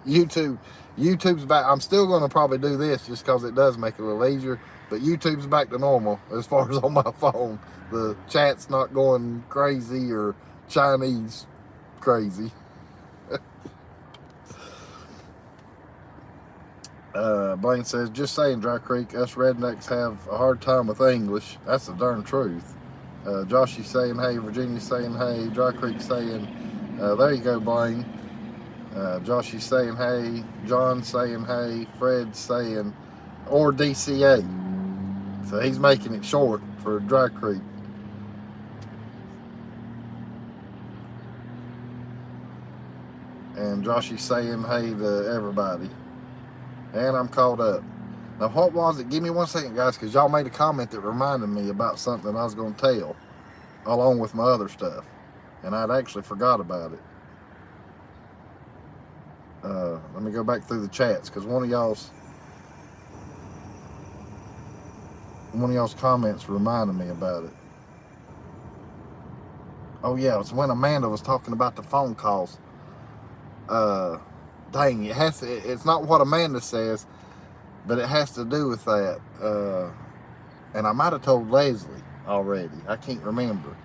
S1: YouTube's back. I'm still going to probably do this just because it does make it a little easier. But YouTube's back to normal as far as on my phone. The chat's not going crazy or Chinese crazy. Blaine says, just saying, Dry Creek, us rednecks have a hard time with English. That's the darn truth. Joshy's saying, hey. Virginia's saying, hey. Dry Creek saying, there you go, Blaine. Joshy's saying, hey. John saying, hey. Fred saying, or DCA. So he's making it short for Dry Creek. And Joshy's saying, hey to everybody. And I'm caught up. Now, what was it? Give me 1 second, guys, because y'all made a comment that reminded me about something I was going to tell, along with my other stuff. And I'd actually forgot about it. Let me go back through the chats, because one of y'all's comments reminded me about it. Oh, yeah, it's when Amanda was talking about the phone calls. Dang, it's not what Amanda says, but it has to do with that. And I might have told Leslie already. I can't remember.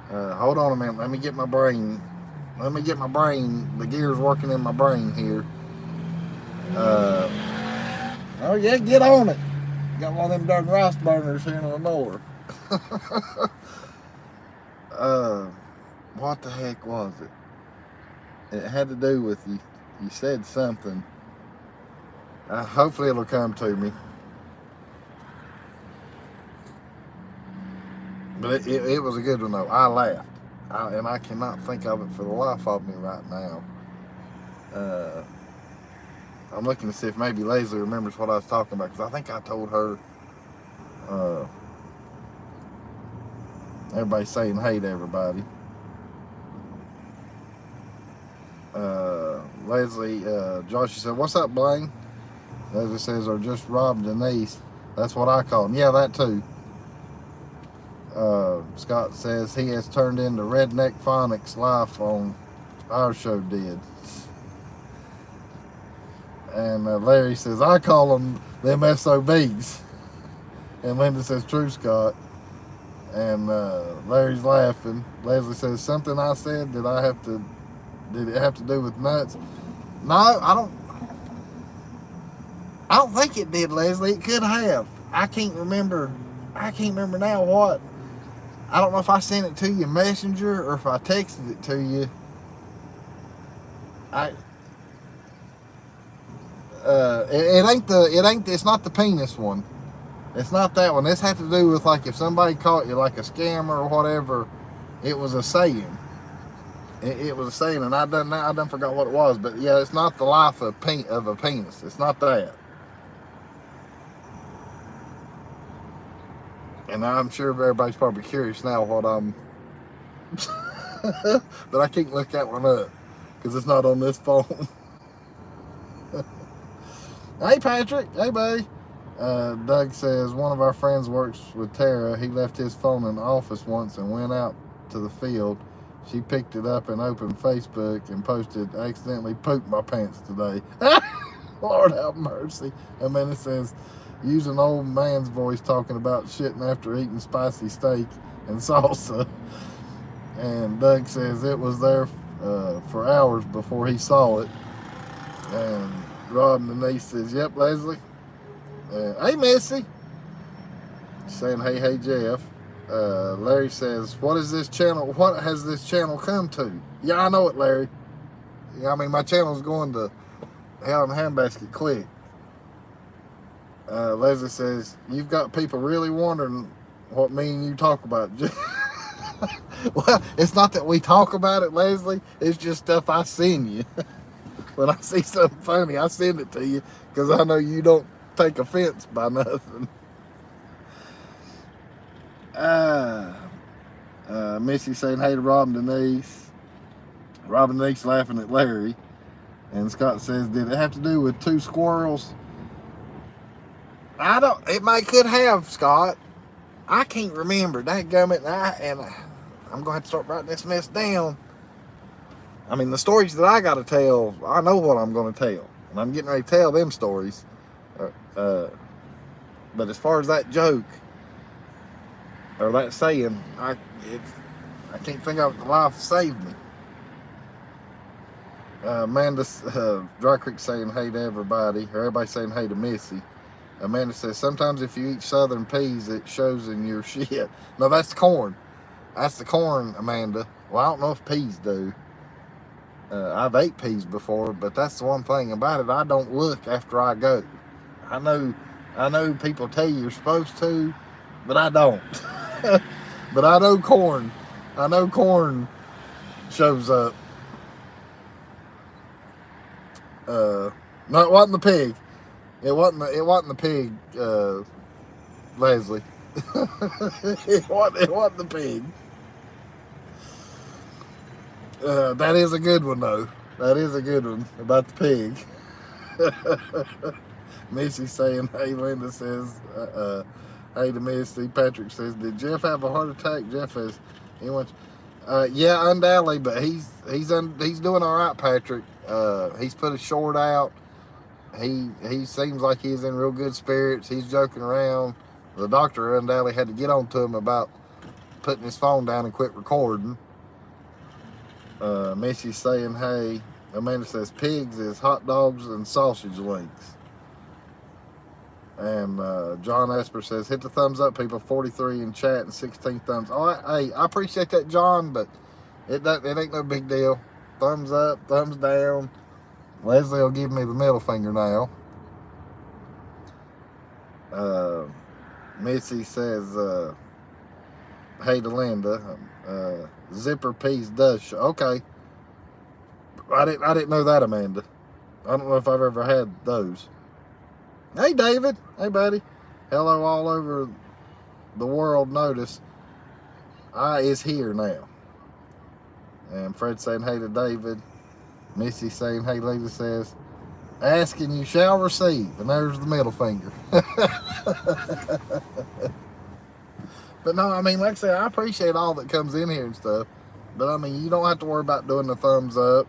S1: Hold on a minute. Let me get my brain, the gears working in my brain here. Oh yeah, get on it. Got one of them darn rice burners here in the mower. What the heck was it? It had to do with you. You said something. Hopefully it'll come to me. But it was a good one though. I laughed. And I cannot think of it for the life of me right now. I'm looking to see if maybe Leslie remembers what I was talking about, because I think I told her. Everybody's saying hey to everybody. Leslie, Josh said, what's up, Blaine? Leslie says, or just Rob and Denise. That's what I call them. Yeah, that too. Scott says he has turned into Redneck Phonics life on our show did. And Larry says, I call them SOBs. And Linda says, true, Scott. And Larry's laughing. Leslie says, something I said, did it have to do with nuts? No, I don't think it did, Leslie. It could have. I can't remember now what. I don't know if I sent it to you Messenger or if I texted it to you. It's not the penis one. It's not that one. This had to do with like if somebody caught you like a scammer or whatever. It was a saying. It was a saying, and I done forgot what it was. But yeah, it's not the life of a penis. It's not that. And I'm sure everybody's probably curious now what I'm. But I can't look that one up because it's not on this phone. Hey Patrick, hey buddy. Doug says one of our friends works with Tara. He left his phone in the office once and went out to the field. She picked it up and opened Facebook and posted, accidentally pooped my pants today. Lord have mercy. And then it says, use an old man's voice talking about shitting after eating spicy steak and salsa. And Doug says it was there for hours before he saw it. And Rob and Denise says, yep, Leslie. Hey, Missy. Saying, hey, Jeff. Larry says, what has this channel come to? Yeah, I know it, Larry. I mean, my channel's going to hell in a handbasket quick. Leslie says, you've got people really wondering what me and you talk about. Well, it's not that we talk about it, Leslie. It's just stuff I send you. When I see something funny, I send it to you because I know you don't take offense by nothing. Missy saying hey to Rob and Denise. Rob and Denise laughing at Larry. And Scott says, did it have to do with two squirrels? Could have, Scott. I can't remember. Dadgummit, and I'm going to have to start writing this mess down. I mean, the stories that I got to tell, I know what I'm going to tell. And I'm getting ready to tell them stories. But as far as that joke, or that saying, I can't think of it. The life saved me. Amanda, Dry Creek saying hey to everybody. Everybody saying hey to Missy. Amanda says, sometimes if you eat southern peas, it shows in your shit. No, that's corn. That's the corn, Amanda. Well, I don't know if peas do. I've ate peas before, but that's the one thing about it. I don't look after I go. I know people tell you you're supposed to, but I don't. But I know corn. I know corn shows up. No, it wasn't the pig. It wasn't the pig, Leslie. it wasn't the pig. That is a good one, though. That is a good one about the pig. Missy saying, hey, Linda says, hey to Missy. Patrick says, did Jeff have a heart attack? Jeff has, yeah, undoubtedly, but he's doing all right, Patrick. He's put a short out. He seems like he's in real good spirits. He's joking around. The doctor undoubtedly had to get on to him about putting his phone down and quit recording. Missy's saying, hey. Amanda says, pigs is hot dogs and sausage links. And John Esper says, hit the thumbs up, people. 43 in chat and 16 thumbs. Oh, hey, I appreciate that, John, but it ain't no big deal. Thumbs up, thumbs down. Leslie will give me the middle finger now. Missy says, hey to Linda. Zipper Peas does show. Okay. I didn't know that, Amanda. I don't know if I've ever had those. Hey, David. Hey, buddy. Hello all over the world. Notice I is here now. And Fred saying hey to David. Missy saying hey, Lisa says, ask and you shall receive. And there's the middle finger. But no, I mean, like I said, I appreciate all that comes in here and stuff. But I mean, you don't have to worry about doing the thumbs up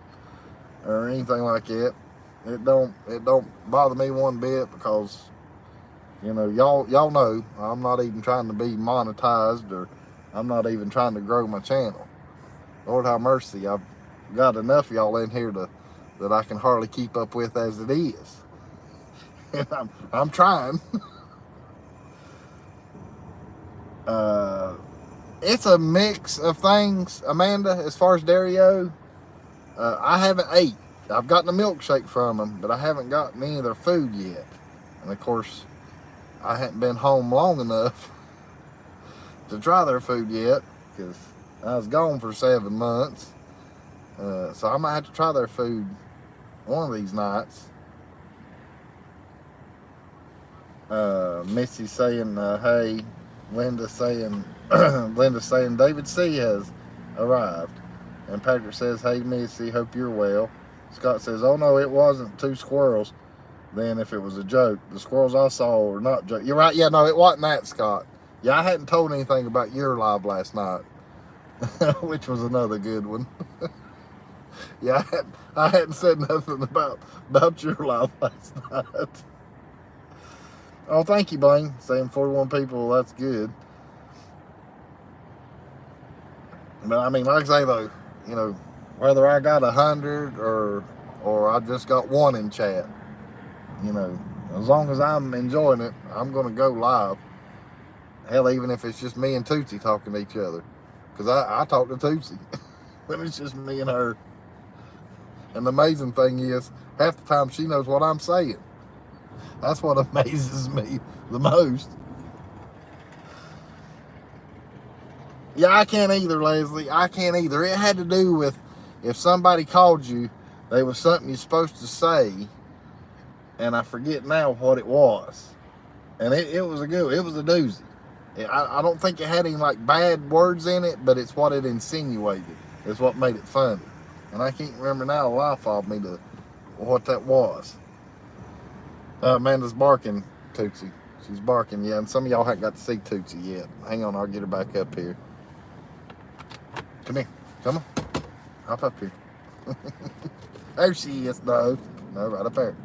S1: or anything like that. It don't bother me one bit because, you know, y'all know I'm not even trying to be monetized, or I'm not even trying to grow my channel. Lord have mercy, I've got enough of y'all in here that I can hardly keep up with as it is. And I'm trying. It's a mix of things, Amanda, as far as Dario. I haven't ate I've gotten a milkshake from them, but I haven't gotten any of their food yet. And of course, I hadn't been home long enough to try their food yet because I was gone for 7 months. So I might have to try their food one of these nights. Missy saying, hey. Linda saying, David C has arrived. And Patrick says, hey Missy, hope you're well. Scott says, oh no, it wasn't 2 squirrels. Then if it was a joke, the squirrels I saw were not joke. You're right, yeah, no, it wasn't that, Scott. Yeah, I hadn't told anything about your live last night, which was another good one. Yeah, I hadn't said nothing about your live last night. Oh, thank you, Blaine. Saying 41 people, that's good. But I mean, like I say though, you know, whether I got 100 or I just got 1 in chat, you know, as long as I'm enjoying it, I'm gonna go live. Hell, even if it's just me and Tootsie talking to each other, because I talk to Tootsie when it's just me and her. And the amazing thing is, half the time she knows what I'm saying. That's what amazes me the most. Yeah, I can't either, Leslie. I can't either. It had to do with if somebody called you, there was something you're supposed to say, and I forget now what it was. And it was a good, it was a doozy. I don't think it had any like bad words in it, but it's what it insinuated. It's what made it funny. And I can't remember now, the life of me to what that was. Amanda's barking, Tootsie. She's barking, yeah, and some of y'all haven't got to see Tootsie yet. Hang on, I'll get her back up here. Come here. Come on. Hop up here. There she is. No, right up there.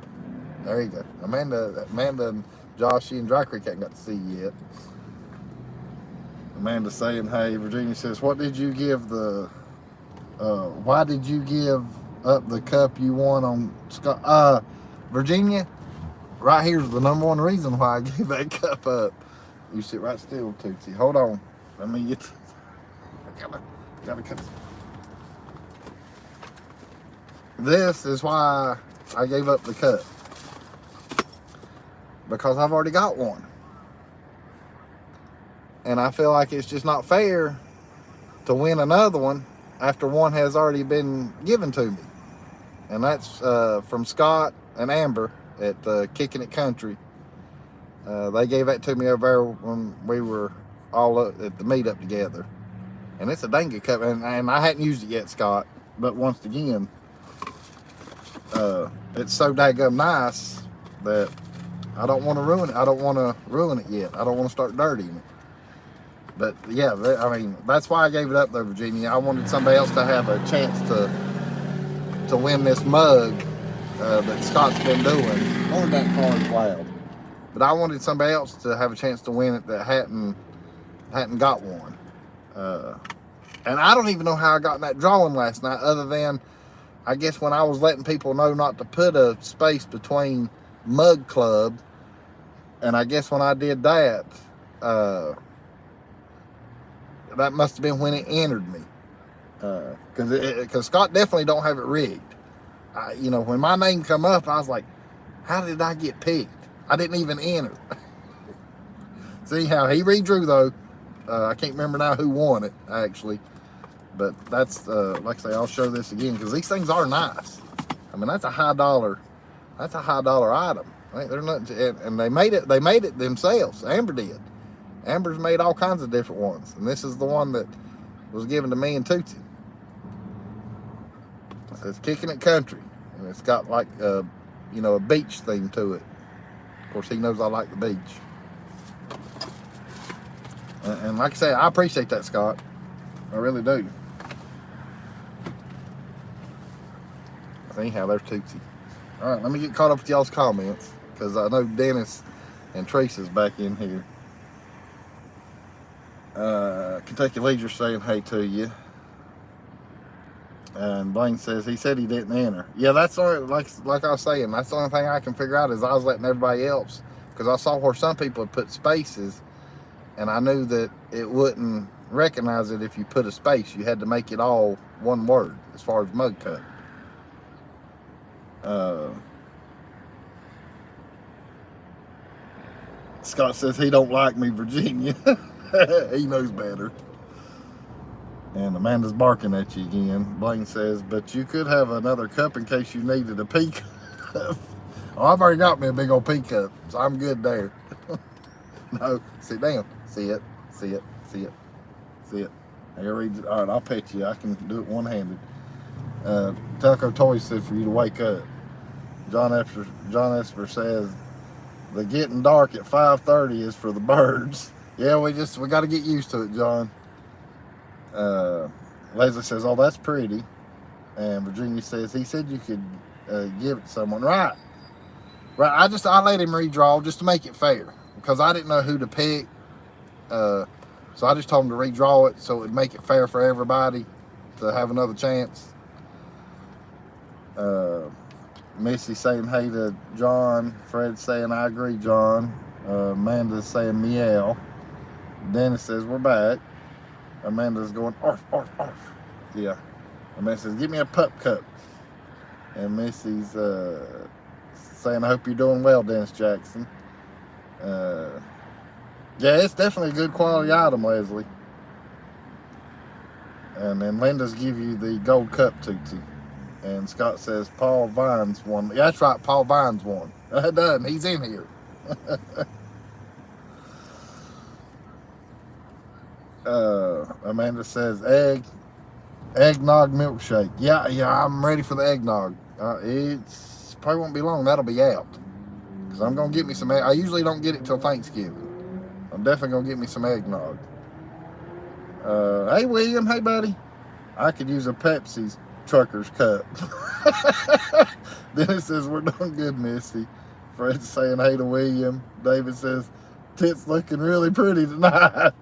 S1: There you go. Amanda and Josh, she and Dry Creek haven't got to see you yet. Amanda's saying, hey, Virginia says, what did you give the, why did you give up the cup you won on Scott? Virginia, right here's the #1 reason why I gave that cup up. You sit right still, Tootsie. Hold on. Let me get. I gotta cut. This is why I gave up the cup, because I've already got one, and I feel like it's just not fair to win another one after one has already been given to me, and that's from Scott and Amber at Kicking It Country. They gave that to me over there when we were all at the meetup together. And it's a dang good cup. And I hadn't used it yet, Scott. But once again, it's so daggum nice that I don't want to ruin it. I don't want to ruin it yet. I don't want to start dirtying it. But yeah, I mean, that's why I gave it up there, Virginia. I wanted somebody else to have a chance to win this mug that Scott's been doing. Lord, that car's loud. But I wanted somebody else to have a chance to win it that hadn't got one. And I don't even know how I got in that drawing last night, other than I guess when I was letting people know not to put a space between Mug Club, and I guess when I did that, that must have been when it entered me. Because Scott definitely don't have it rigged. You know, when my name come up, I was like, how did I get picked? I didn't even enter. See how he redrew though. I can't remember now who won it actually, but that's like I say, I'll show this again because these things are nice. I mean, that's a high dollar item. Right? They're not, and they made it themselves. Amber did. Amber's made all kinds of different ones, and this is the one that was given to me and Tootsie. It's Kicking It Country, and it's got like you know, a beach theme to it. Of course, he knows I like the beach. And like I say, I appreciate that, Scott. I really do. Anyhow, there's Tootsie. All right, let me get caught up with y'all's comments, because I know Dennis and Teresa's back in here. Kentucky Leisure saying hey to you. And Blaine says he said he didn't enter. Yeah, that's like I was saying, that's the only thing I can figure out is I was letting everybody else, because I saw where some people had put spaces, and I knew that it wouldn't recognize it if you put a space. You had to make it all one word as far as Mug Cup. Scott says he don't like me, Virginia. He knows better. And Amanda's barking at you again. Blaine says, but you could have another cup in case you needed a pea cup. Oh, I've already got me a big old pea cup, so I'm good there. No, sit down. See it. See it. See it. See it. All right, I'll pet you. I can do it one-handed. Telco Toys said for you to wake up. John Esper says, the getting dark at 5:30 is for the birds. Yeah, we got to get used to it, John. Leslie says, oh, that's pretty. And Virginia says, he said you could give it to someone. Right. I let him redraw just to make it fair, because I didn't know who to pick. So I just told him to redraw it so it would make it fair for everybody to have another chance. Missy saying hey to John. Fred saying I agree, John. Amanda's saying meow. Dennis says we're back. Amanda's going arf, arf, arf. Yeah. Amanda says give me a pup cup. And Missy's saying I hope you're doing well, Dennis Jackson. Yeah, it's definitely a good quality item, Leslie. And then Linda's give you the gold cup, Tootsie. And Scott says Paul Vines won. Yeah, that's right, Paul Vines won. That doesn't. He's in here. Amanda says eggnog milkshake. Yeah, I'm ready for the eggnog. It's probably won't be long. That'll be out. Because I'm going to get me some egg. I usually don't get it till Thanksgiving. I'm definitely going to get me some eggnog. Hey, William. Hey, buddy. I could use a Pepsi's trucker's cup. Dennis says, we're doing good, Missy. Fred's saying hey to William. David says, tits looking really pretty tonight.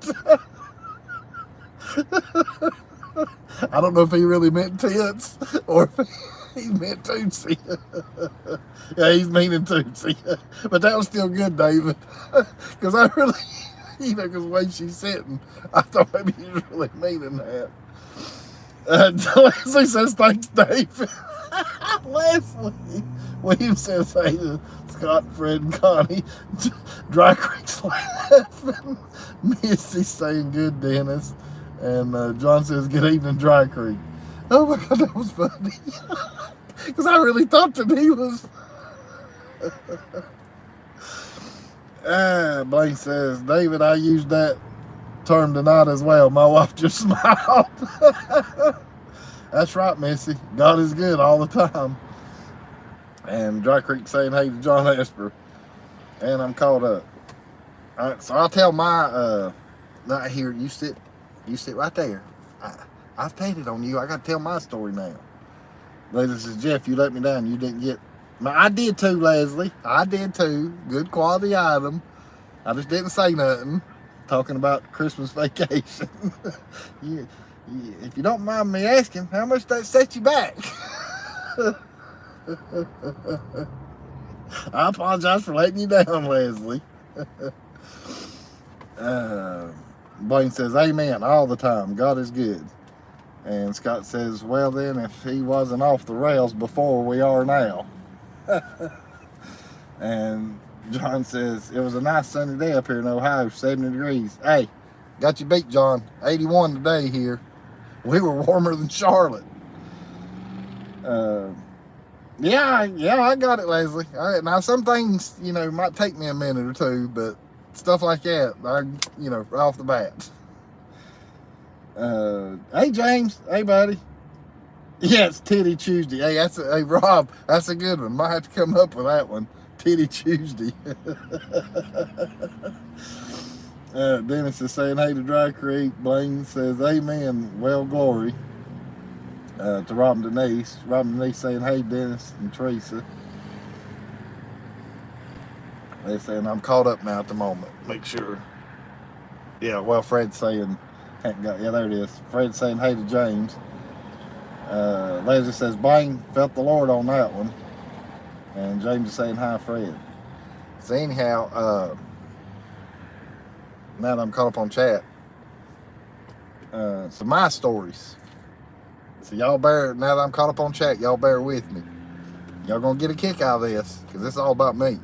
S1: I don't know if he really meant tits or if he meant Tootsie. Yeah, he's meaning Tootsie. But that was still good, David. Because I really, because the way she's sitting, I thought maybe he was really meaning that. Leslie says, thanks, Dave. Leslie. William says, hey to Scott, Fred, and Connie. Dry Creek's laughing. Missy's saying, good, Dennis. And John says, good evening, Dry Creek. Oh my God, that was funny. Because I really thought that he was. Blaine says, David, I used that term tonight as well. My wife just smiled. That's right, Missy. God is good all the time. And Dry Creek saying hey to John Esper. And I'm caught up. All right, so I'll tell my not here, you sit right there. I've painted on you. I got to tell my story now. Leslie says, Jeff, you let me down. You didn't get. I did too, Leslie. I did too. Good quality item. I just didn't say nothing. Talking about Christmas vacation. If you don't mind me asking, how much that set you back? I apologize for letting you down, Leslie. Blaine says, amen, all the time. God is good. And Scott says, well then, if he wasn't off the rails before, we are now. And John says, it was a nice sunny day up here in Ohio, 70 degrees. Hey, got you beat, John. 81 today here. We were warmer than Charlotte. Yeah, I got it, Leslie. All right, now some things, might take me a minute or two, but stuff like that, right off the bat. Hey, James. Hey, buddy. Yeah, it's Titty Tuesday. Hey, Rob, that's a good one. Might have to come up with that one. Titty Tuesday. Dennis is saying hey to Dry Creek. Blaine says amen. Well, glory. To Robin Denise. Robin Denise saying hey, Dennis and Teresa. They're saying I'm caught up now at the moment. Make sure. Yeah, well, Fred's saying, there it is. Fred's saying hey to James. Leslie says Blaine felt the Lord on that one. And James is saying hi, Fred. So anyhow, now that I'm caught up on chat, so my stories. So y'all now that I'm caught up on chat, y'all bear with me. Y'all gonna get a kick out of this because it's all about me.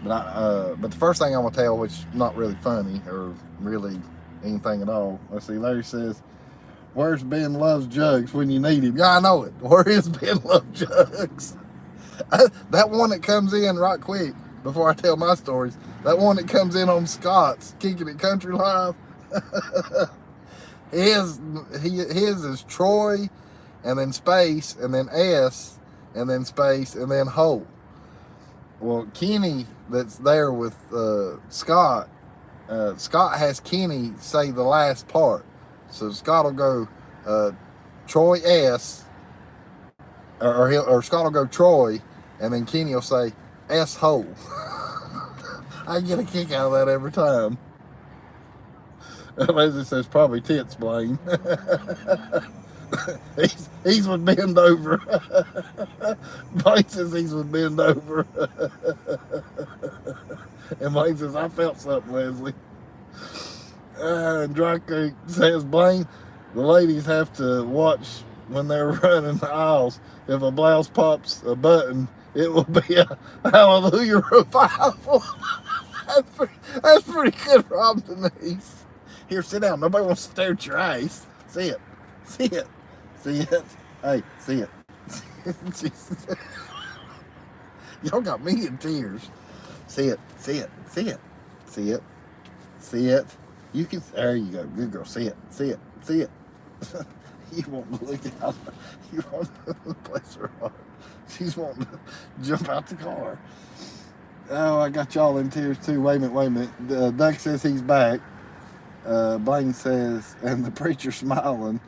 S1: But the first thing I'm gonna tell, which is not really funny or really anything at all. Let's see. Larry says, "Where's Ben Loves Jugs when you need him?" Yeah, I know it. Where is Ben Loves Jugs? That one that comes in right quick before I tell my stories. That one that comes in on Scott's Kicking It Country Live. his is Troy, and then space, and then S, and then space, and then Hole. Well, Kenny that's there with Scott. Scott has Kenny say the last part, so Scott will go Troy S, or Scott will go Troy, and then Kenny will say S Hole. I get a kick out of that every time. Leslie says probably tits, Blaine. he's with bend over. Blaine says he's with bend over. And Blaine says, I felt something, Leslie. And Dry Creek says, Blaine, the ladies have to watch when they're running the aisles. If a blouse pops a button, it will be a hallelujah revival. That's pretty good, Rob Denise. Here, sit down. Nobody wants to stare at your eyes. See it. See it. See it. Hey, see it. Y'all got me in tears. See it. See it. See it. See it. See it. You can. There you go. Good girl. See it. See it. See it. You want to look out. You want to bless her heart. She's wanting to jump out the car. Oh, I got y'all in tears too. Wait a minute. Doug says he's back. Blaine says, and the preacher smiling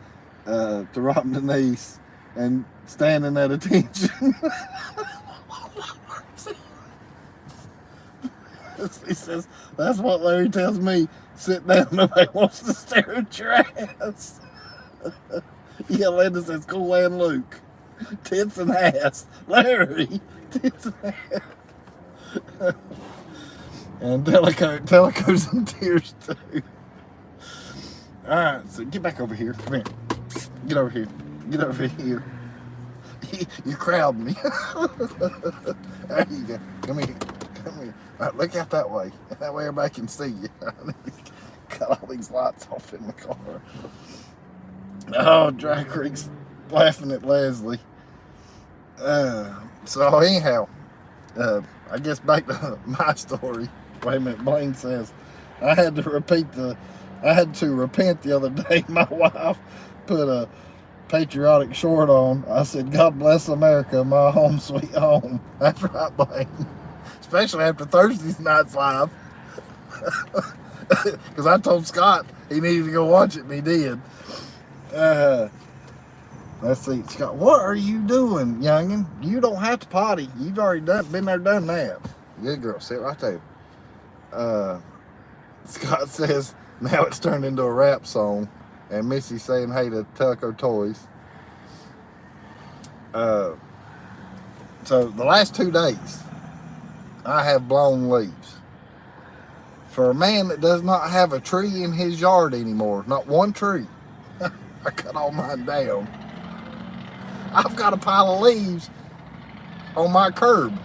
S1: to Robin Denise and standing at attention. He says, that's what Larry tells me. Sit down, nobody wants to stare at your ass. Yeah, Linda says, cool and Luke. Tits and ass. Larry, tits and ass. And Delico's in tears too. Alright, so get back over here. Come here. Get over here. Get over here. You crowd me. There you go. Come here. Come here. All right, look out that way. That way everybody can see you. Got all these lights off in the car. Oh, Dry Creek's laughing at Leslie. So anyhow, I guess back to my story. Wait a minute. Blaine says, I had to repent the other day. My wife put a patriotic short on. I said, God bless America, my home sweet home. That's right, Blaine. Especially after Thursday's night's live. Because I told Scott he needed to go watch it, and he did. Let's see, Scott, what are you doing, youngin? You don't have to potty. You've already been there, done that. Good girl, sit right there. Scott says, now it's turned into a rap song, and Missy's saying hey to Teleco Toys. So the last 2 days, I have blown leaves. For a man that does not have a tree in his yard anymore, not one tree, I cut all mine down. I've got a pile of leaves on my curb,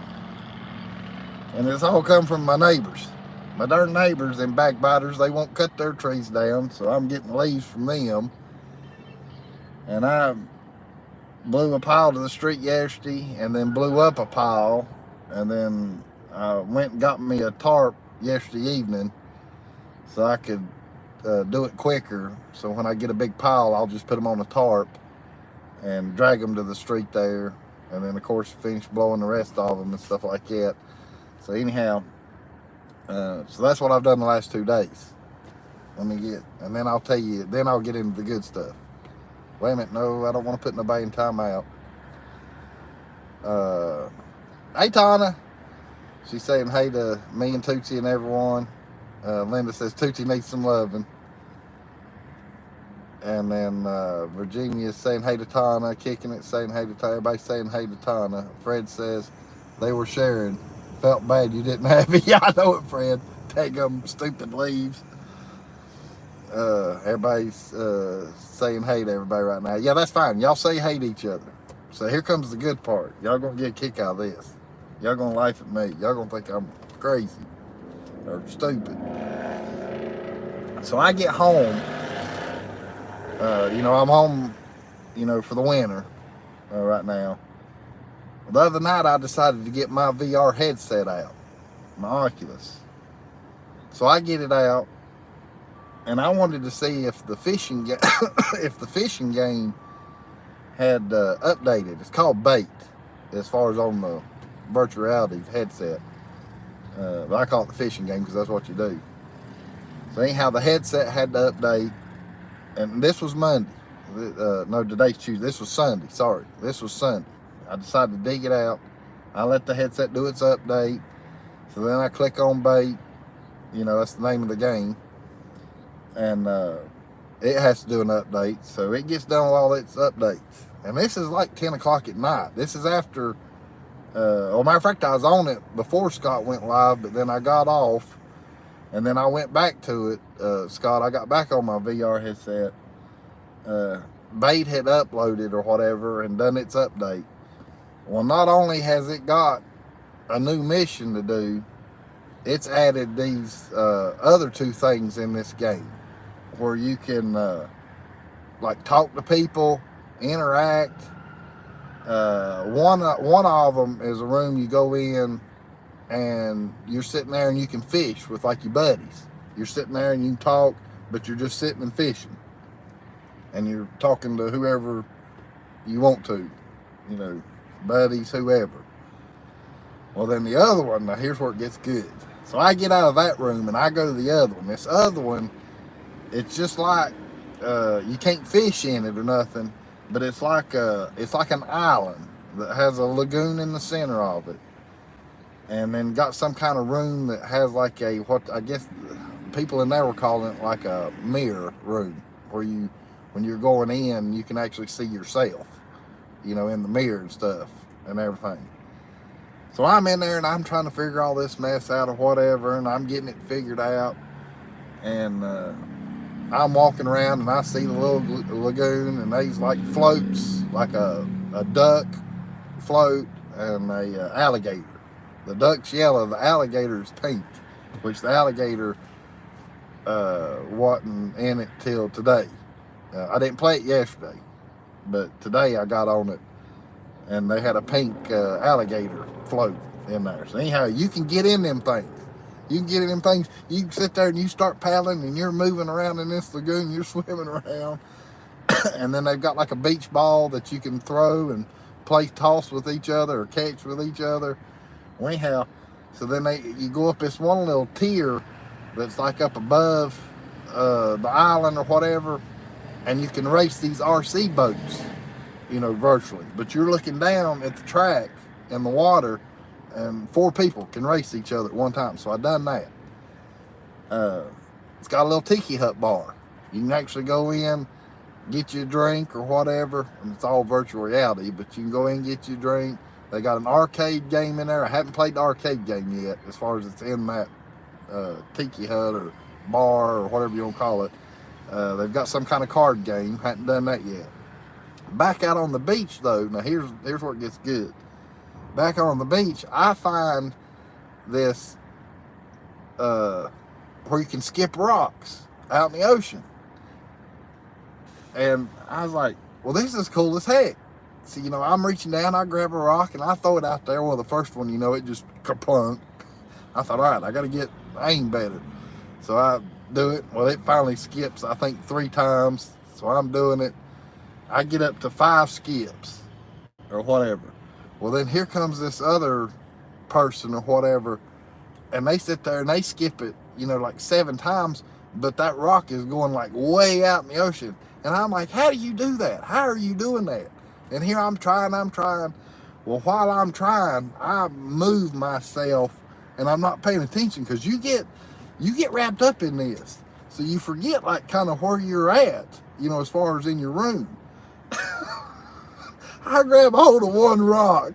S1: and it's all come from my neighbors. My darn neighbors and backbiters, they won't cut their trees down, so I'm getting leaves from them. And I blew a pile to the street yesterday, and then blew up a pile, and then I went and got me a tarp yesterday evening so I could do it quicker. So when I get a big pile, I'll just put them on a tarp and drag them to the street there, and then of course finish blowing the rest of them and stuff like that. So anyhow, so that's what I've done the last 2 days. And then I'll tell you, then I'll get into the good stuff. Wait a minute, no, I don't want to put nobody in timeout. Hey Tana, she's saying hey to me and Tootsie and everyone. Linda says Tootsie needs some loving. And then Virginia's saying hey to Tana, Kicking It saying hey to Tana, everybody saying hey to Tana. Fred says they were sharing. Felt bad you didn't have it. Yeah, I know it, Fred. Take them stupid leaves. Everybody's saying hey to everybody right now. Yeah, that's fine. Y'all say hey to each other. So here comes the good part. Y'all gonna get a kick out of this. Y'all gonna laugh at me. Y'all gonna think I'm crazy or stupid. So I get home. I'm home, for the winter right now. The other night I decided to get my VR headset out, my Oculus. So I get it out, and I wanted to see if the fishing game had updated. It's called Bait, as far as on the virtual reality headset. But I call it the fishing game because that's what you do. So anyhow, the headset had to update, and this was Monday. No, today's Tuesday. This was Sunday. Sorry, this was Sunday. I decided to dig it out. I let the headset do its update. So then I click on Bait. That's the name of the game. And it has to do an update. So it gets done with all its updates. And this is like 10 o'clock at night. This is after, matter of fact, I was on it before Scott went live, but then I got off. And then I went back to it, Scott. I got back on my VR headset. Bait had uploaded or whatever and done its update. Well, not only has it got a new mission to do, it's added these other two things in this game where you can talk to people, interact. One of them is a room you go in and you're sitting there and you can fish with your buddies. You're sitting there and you can talk, but you're just sitting and fishing. And you're talking to whoever you want to, buddies, whoever. Well, then the other one, now here's where it gets good. So I get out of that room and I go to the other one. This other one, it's just like, you can't fish in it or nothing, but it's like an island that has a lagoon in the center of it. And then got some kind of room that has what I guess people in there were calling it like a mirror room, where when you're going in, you can actually see yourself, in the mirror and stuff and everything. So I'm in there and I'm trying to figure all this mess out or whatever, and I'm getting it figured out. And I'm walking around and I see the little lagoon, and these floats, like a duck float and a alligator. The duck's yellow, the alligator is pink, which the alligator wasn't in it till today. I didn't play it yesterday, but today I got on it, and they had a pink alligator float in there. So anyhow, you can get in them things. You can get in them things. You can sit there and you start paddling, and you're moving around in this lagoon. You're swimming around, and then they've got a beach ball that you can throw and play toss with each other or catch with each other. Well, anyhow, so then you go up this one little tier that's up above the island or whatever, and you can race these RC boats, virtually. But you're looking down at the track in the water, and 4 people can race each other at one time. So I done that. It's got a little tiki hut bar. You can actually go in, get you a drink or whatever, and it's all virtual reality, but you can go in and get you a drink. They got an arcade game in there. I haven't played the arcade game yet, as far as it's in that tiki hut or bar or whatever you want to call it. They've got some kind of card game. Hadn't done that yet. Back out on the beach, though, now here's where it gets good. Back on the beach, I find this where you can skip rocks out in the ocean. And I was like, well, this is cool as heck. So, I'm reaching down, I grab a rock, and I throw it out there. Well, the first one, it just kaplunk. I thought, all right, I got to get aim better. So I do it. Well, it finally skips, I think, 3 times. So I'm doing it. I get up to 5 skips or whatever. Well, then here comes this other person or whatever, and they sit there and they skip it, 7 times, but that rock is going way out in the ocean. And I'm like, how do you do that? How are you doing that? And here I'm trying. Well, while I'm trying, I move myself, and I'm not paying attention, because you get wrapped up in this. So you forget kind of where you're at, as far as in your room. I grab hold of one rock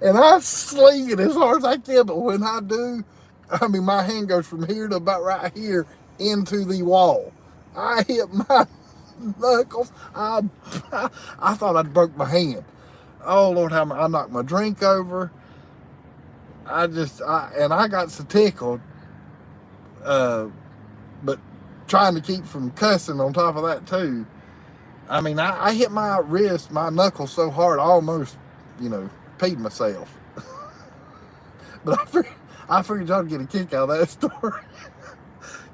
S1: and I sling it as hard as I can, but when I do, my hand goes from here to about right here into the wall. I hit my knuckles. I thought I'd broke my hand. Oh Lord, how I knocked my drink over. I got so tickled, but trying to keep from cussing on top of that too. I mean, I hit my wrist, my knuckles so hard, I almost, peed myself. But I figured y'all get a kick out of that story.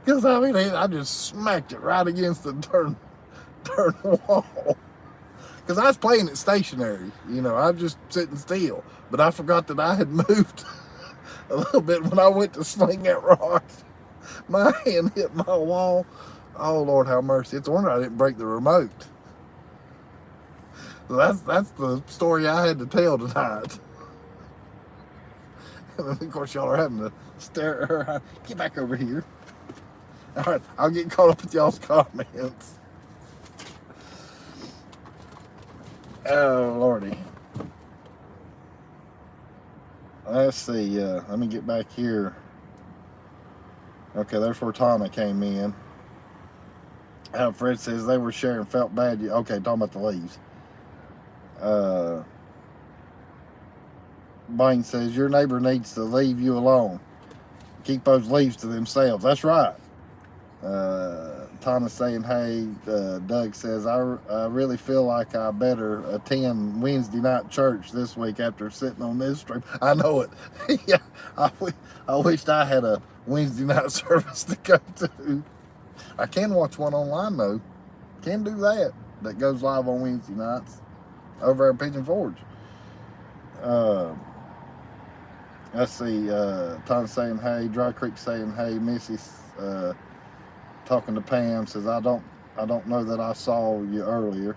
S1: Because, I mean, I just smacked it right against the darn wall. Because I was playing it stationary. I was just sitting still. But I forgot that I had moved a little bit when I went to sling that rock. My hand hit my wall. Oh, Lord, have mercy. It's a wonder I didn't break the remote. So that's the story I had to tell tonight. And then, of course, y'all are having to stare at her. Get back over here. All right, I'll get caught up with y'all's comments. Oh, Lordy. Let's see. Let me get back here. Okay, there's where Tana came in. Fred says they were sharing, felt bad. Okay, talking about the leaves. Blaine says your neighbor needs to leave you alone. Keep those leaves to themselves. That's right. Tana's saying, hey, Doug says, I really feel like I better attend Wednesday night church this week after sitting on this stream. I know it. Yeah, I wished I had a Wednesday night service to go to. I can watch one online, though. Can do that. That goes live on Wednesday nights over at Pigeon Forge. Let's see. Tana's saying, hey. Dry Creek saying, hey. Missy's talking to Pam, says, I don't know that I saw you earlier.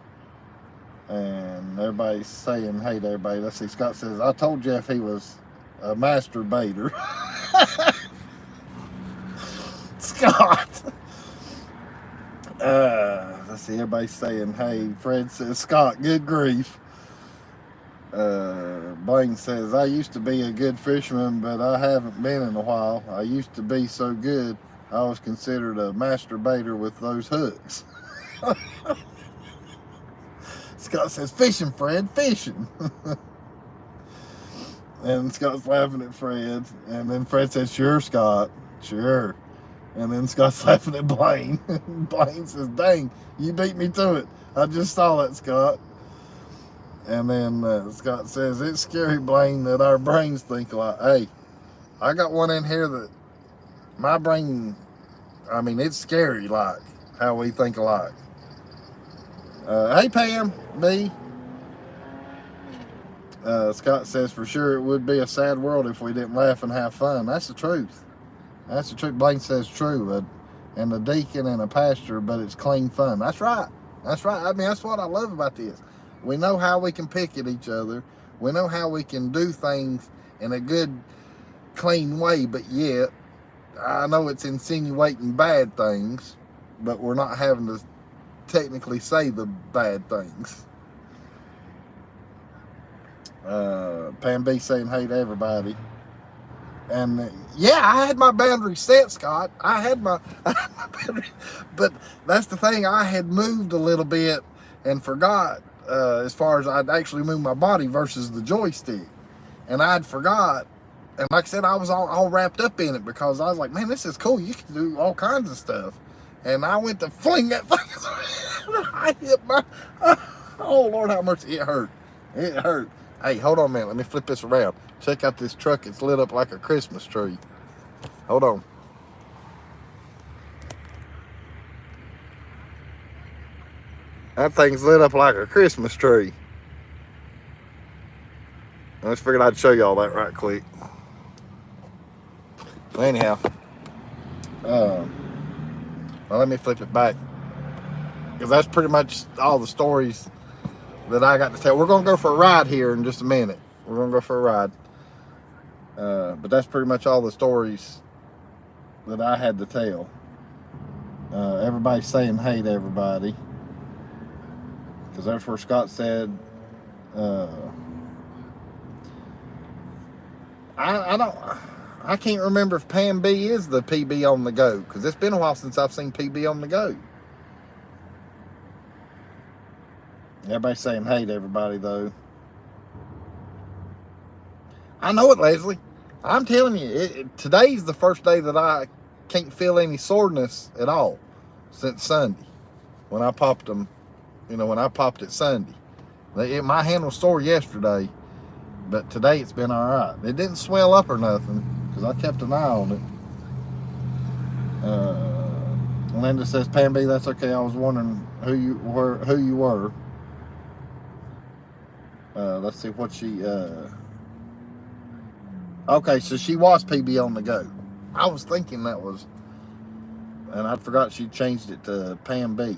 S1: And everybody's saying hey to everybody. Let's see, Scott says, I told Jeff he was a masturbator. Scott. Let's see, everybody's saying hey. Fred says, Scott, good grief. Blaine says, I used to be a good fisherman, but I haven't been in a while. I used to be so good I was considered a masturbator with those hooks. Scott says, fishing, Fred, fishing. And Scott's laughing at Fred. And then Fred says, sure, Scott, sure. And then Scott's laughing at Blaine. Blaine says, dang, you beat me to it. I just saw that, Scott. And then Scott says, it's scary, Blaine, that our brains think alike. Hey, I got one in here that my brain, I mean, it's scary, like, how we think alike. Hey, Pam, B. Scott says, for sure it would be a sad world if we didn't laugh and have fun. That's the truth. That's the truth. Blaine says true. And a deacon and a pastor, but it's clean fun. That's right. That's right. I mean, that's what I love about this. We know how we can pick at each other. We know how we can do things in a good, clean way, but yet, I know it's insinuating bad things, but we're not having to technically say the bad things. Pam B saying hey to everybody. And yeah, I had my boundary set, Scott. I had my boundary, but that's the thing. I had moved a little bit and forgot as far as I'd actually moved my body versus the joystick. And I'd forgot. And like I said, I was all wrapped up in it because I was like, man, this is cool. You can do all kinds of stuff. And I went to fling that thing. I hit my, oh, Lord have mercy. It hurt. It hurt. Hey, hold on a minute. Let me flip this around. Check out this truck. It's lit up like a Christmas tree. Hold on. That thing's lit up like a Christmas tree. I just figured I'd show y'all that right quick. Well, anyhow, well, let me flip it back, because that's pretty much all the stories that I got to tell. We're going to go for a ride here in just a minute. We're going to go for a ride. But that's pretty much all the stories that I had to tell. Everybody's saying hey to everybody, because that's where Scott said, I can't remember if Pam B is the PB on the go, because it's been a while since I've seen PB on the go. Everybody's saying hey to everybody, though. I know it, Leslie. I'm telling you, today's the first day that I can't feel any soreness at all since Sunday. When I popped them, when I popped it Sunday. My hand was sore yesterday, but today it's been all right. It didn't swell up or nothing because I kept an eye on it. Linda says, Pam B, that's okay. I was wondering who you were. Let's see what she. Okay, so she was PB on the go. I was thinking that was, and I forgot she changed it to Pam B.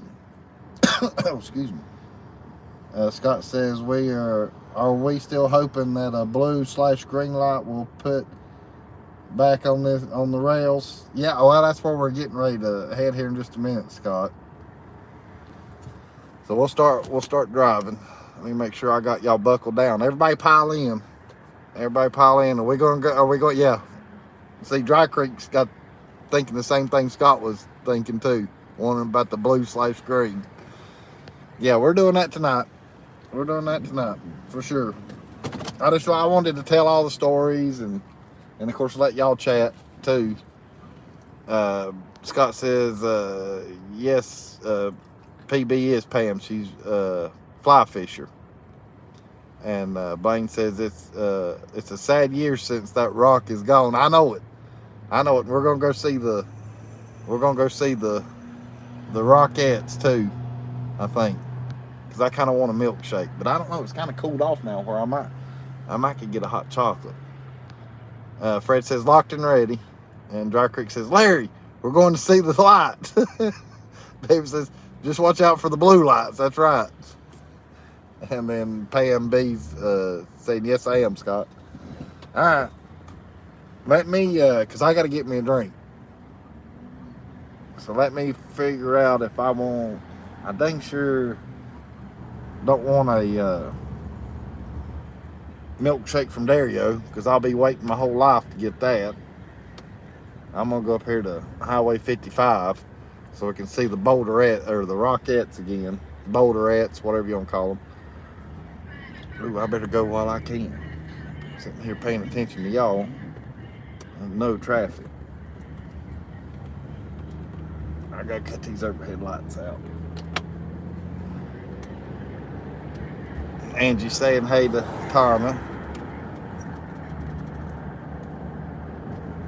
S1: Oh, excuse me. Scott says, are we still hoping that a blue/green light will put back on the rails? Yeah, well, that's where we're getting ready to head here in just a minute, Scott. So we'll start driving. Let me make sure I got y'all buckled down. Everybody pile in. Are we gonna go? Yeah. See, Dry Creek's got thinking the same thing Scott was thinking too, wondering about the blue/green. Yeah, we're doing that tonight. For sure. I wanted to tell all the stories and of course let y'all chat too. Scott says yes, PB is Pam. She's fly fisher. And Blaine says it's a sad year since that rock is gone. I know it. We're gonna go see the Rockettes too, I think, because I kind of want a milkshake, but I don't know. It's kind of cooled off now where I might could get a hot chocolate. Fred says locked and ready, and Dry Creek says, Larry, we're going to see the light. Baby says just watch out for the blue lights. That's right. And then Pam B's saying, yes, I am, Scott. All right. Let me, because I got to get me a drink. So let me figure out if I want, I dang sure don't want a milkshake from Dario, because I'll be waiting my whole life to get that. I'm going to go up here to Highway 55 so we can see the Boulderette, or the Rockettes again. Boulderettes, whatever you want to call them. Ooh, I better go while I can. I'm sitting here paying attention to y'all. No traffic. I gotta cut these overhead lights out. Angie saying hey to Karma.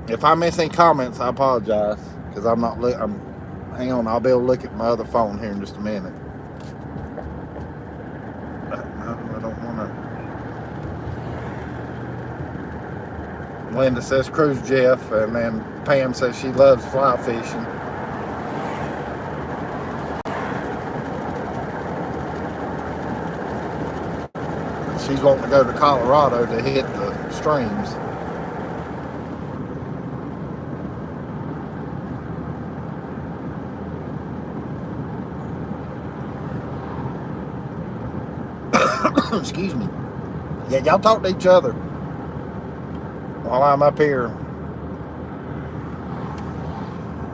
S1: If I miss any comments, I apologize, because I'm not. Hang on, I'll be able to look at my other phone here in just a minute. I don't want to. Linda says cruise Jeff, and then Pam says she loves fly fishing. She's wanting to go to Colorado to hit the streams. Excuse me. Yeah, y'all talk to each other while I'm up here.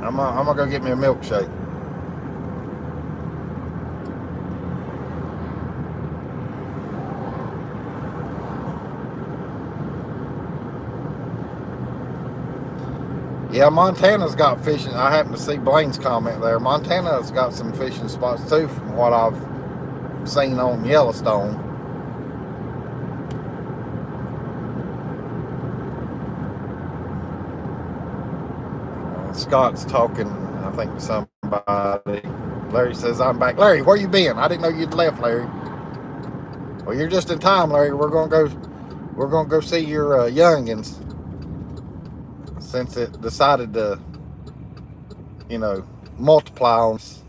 S1: I'm gonna go get me a milkshake. Yeah, Montana's got fishing. I happened to see Blaine's comment there. Montana's got some fishing spots too, from what I've seen on Yellowstone. Scott's talking, I think, to somebody. Larry says, I'm back. Larry, where you been? I didn't know you'd left, Larry. Well, you're just in time, Larry. We're gonna go see your youngins, since it decided to, multiply on us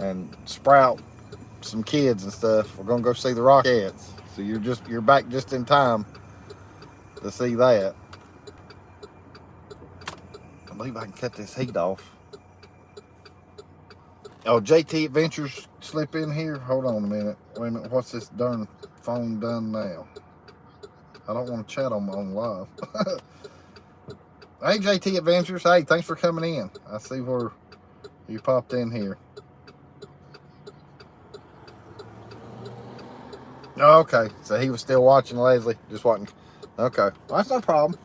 S1: and sprout some kids and stuff. We're gonna go see the Rockettes. So you're back just in time to see that. I believe I can cut this heat off. Oh, JT Adventures slip in here. Hold on a minute. Wait a minute. What's this darn phone done now? I don't want to chat on live. Hey, JT Adventures. Hey, thanks for coming in. I see where you popped in here. Oh, okay. So he was still watching Leslie, just wasn't. Okay. Well, that's no problem.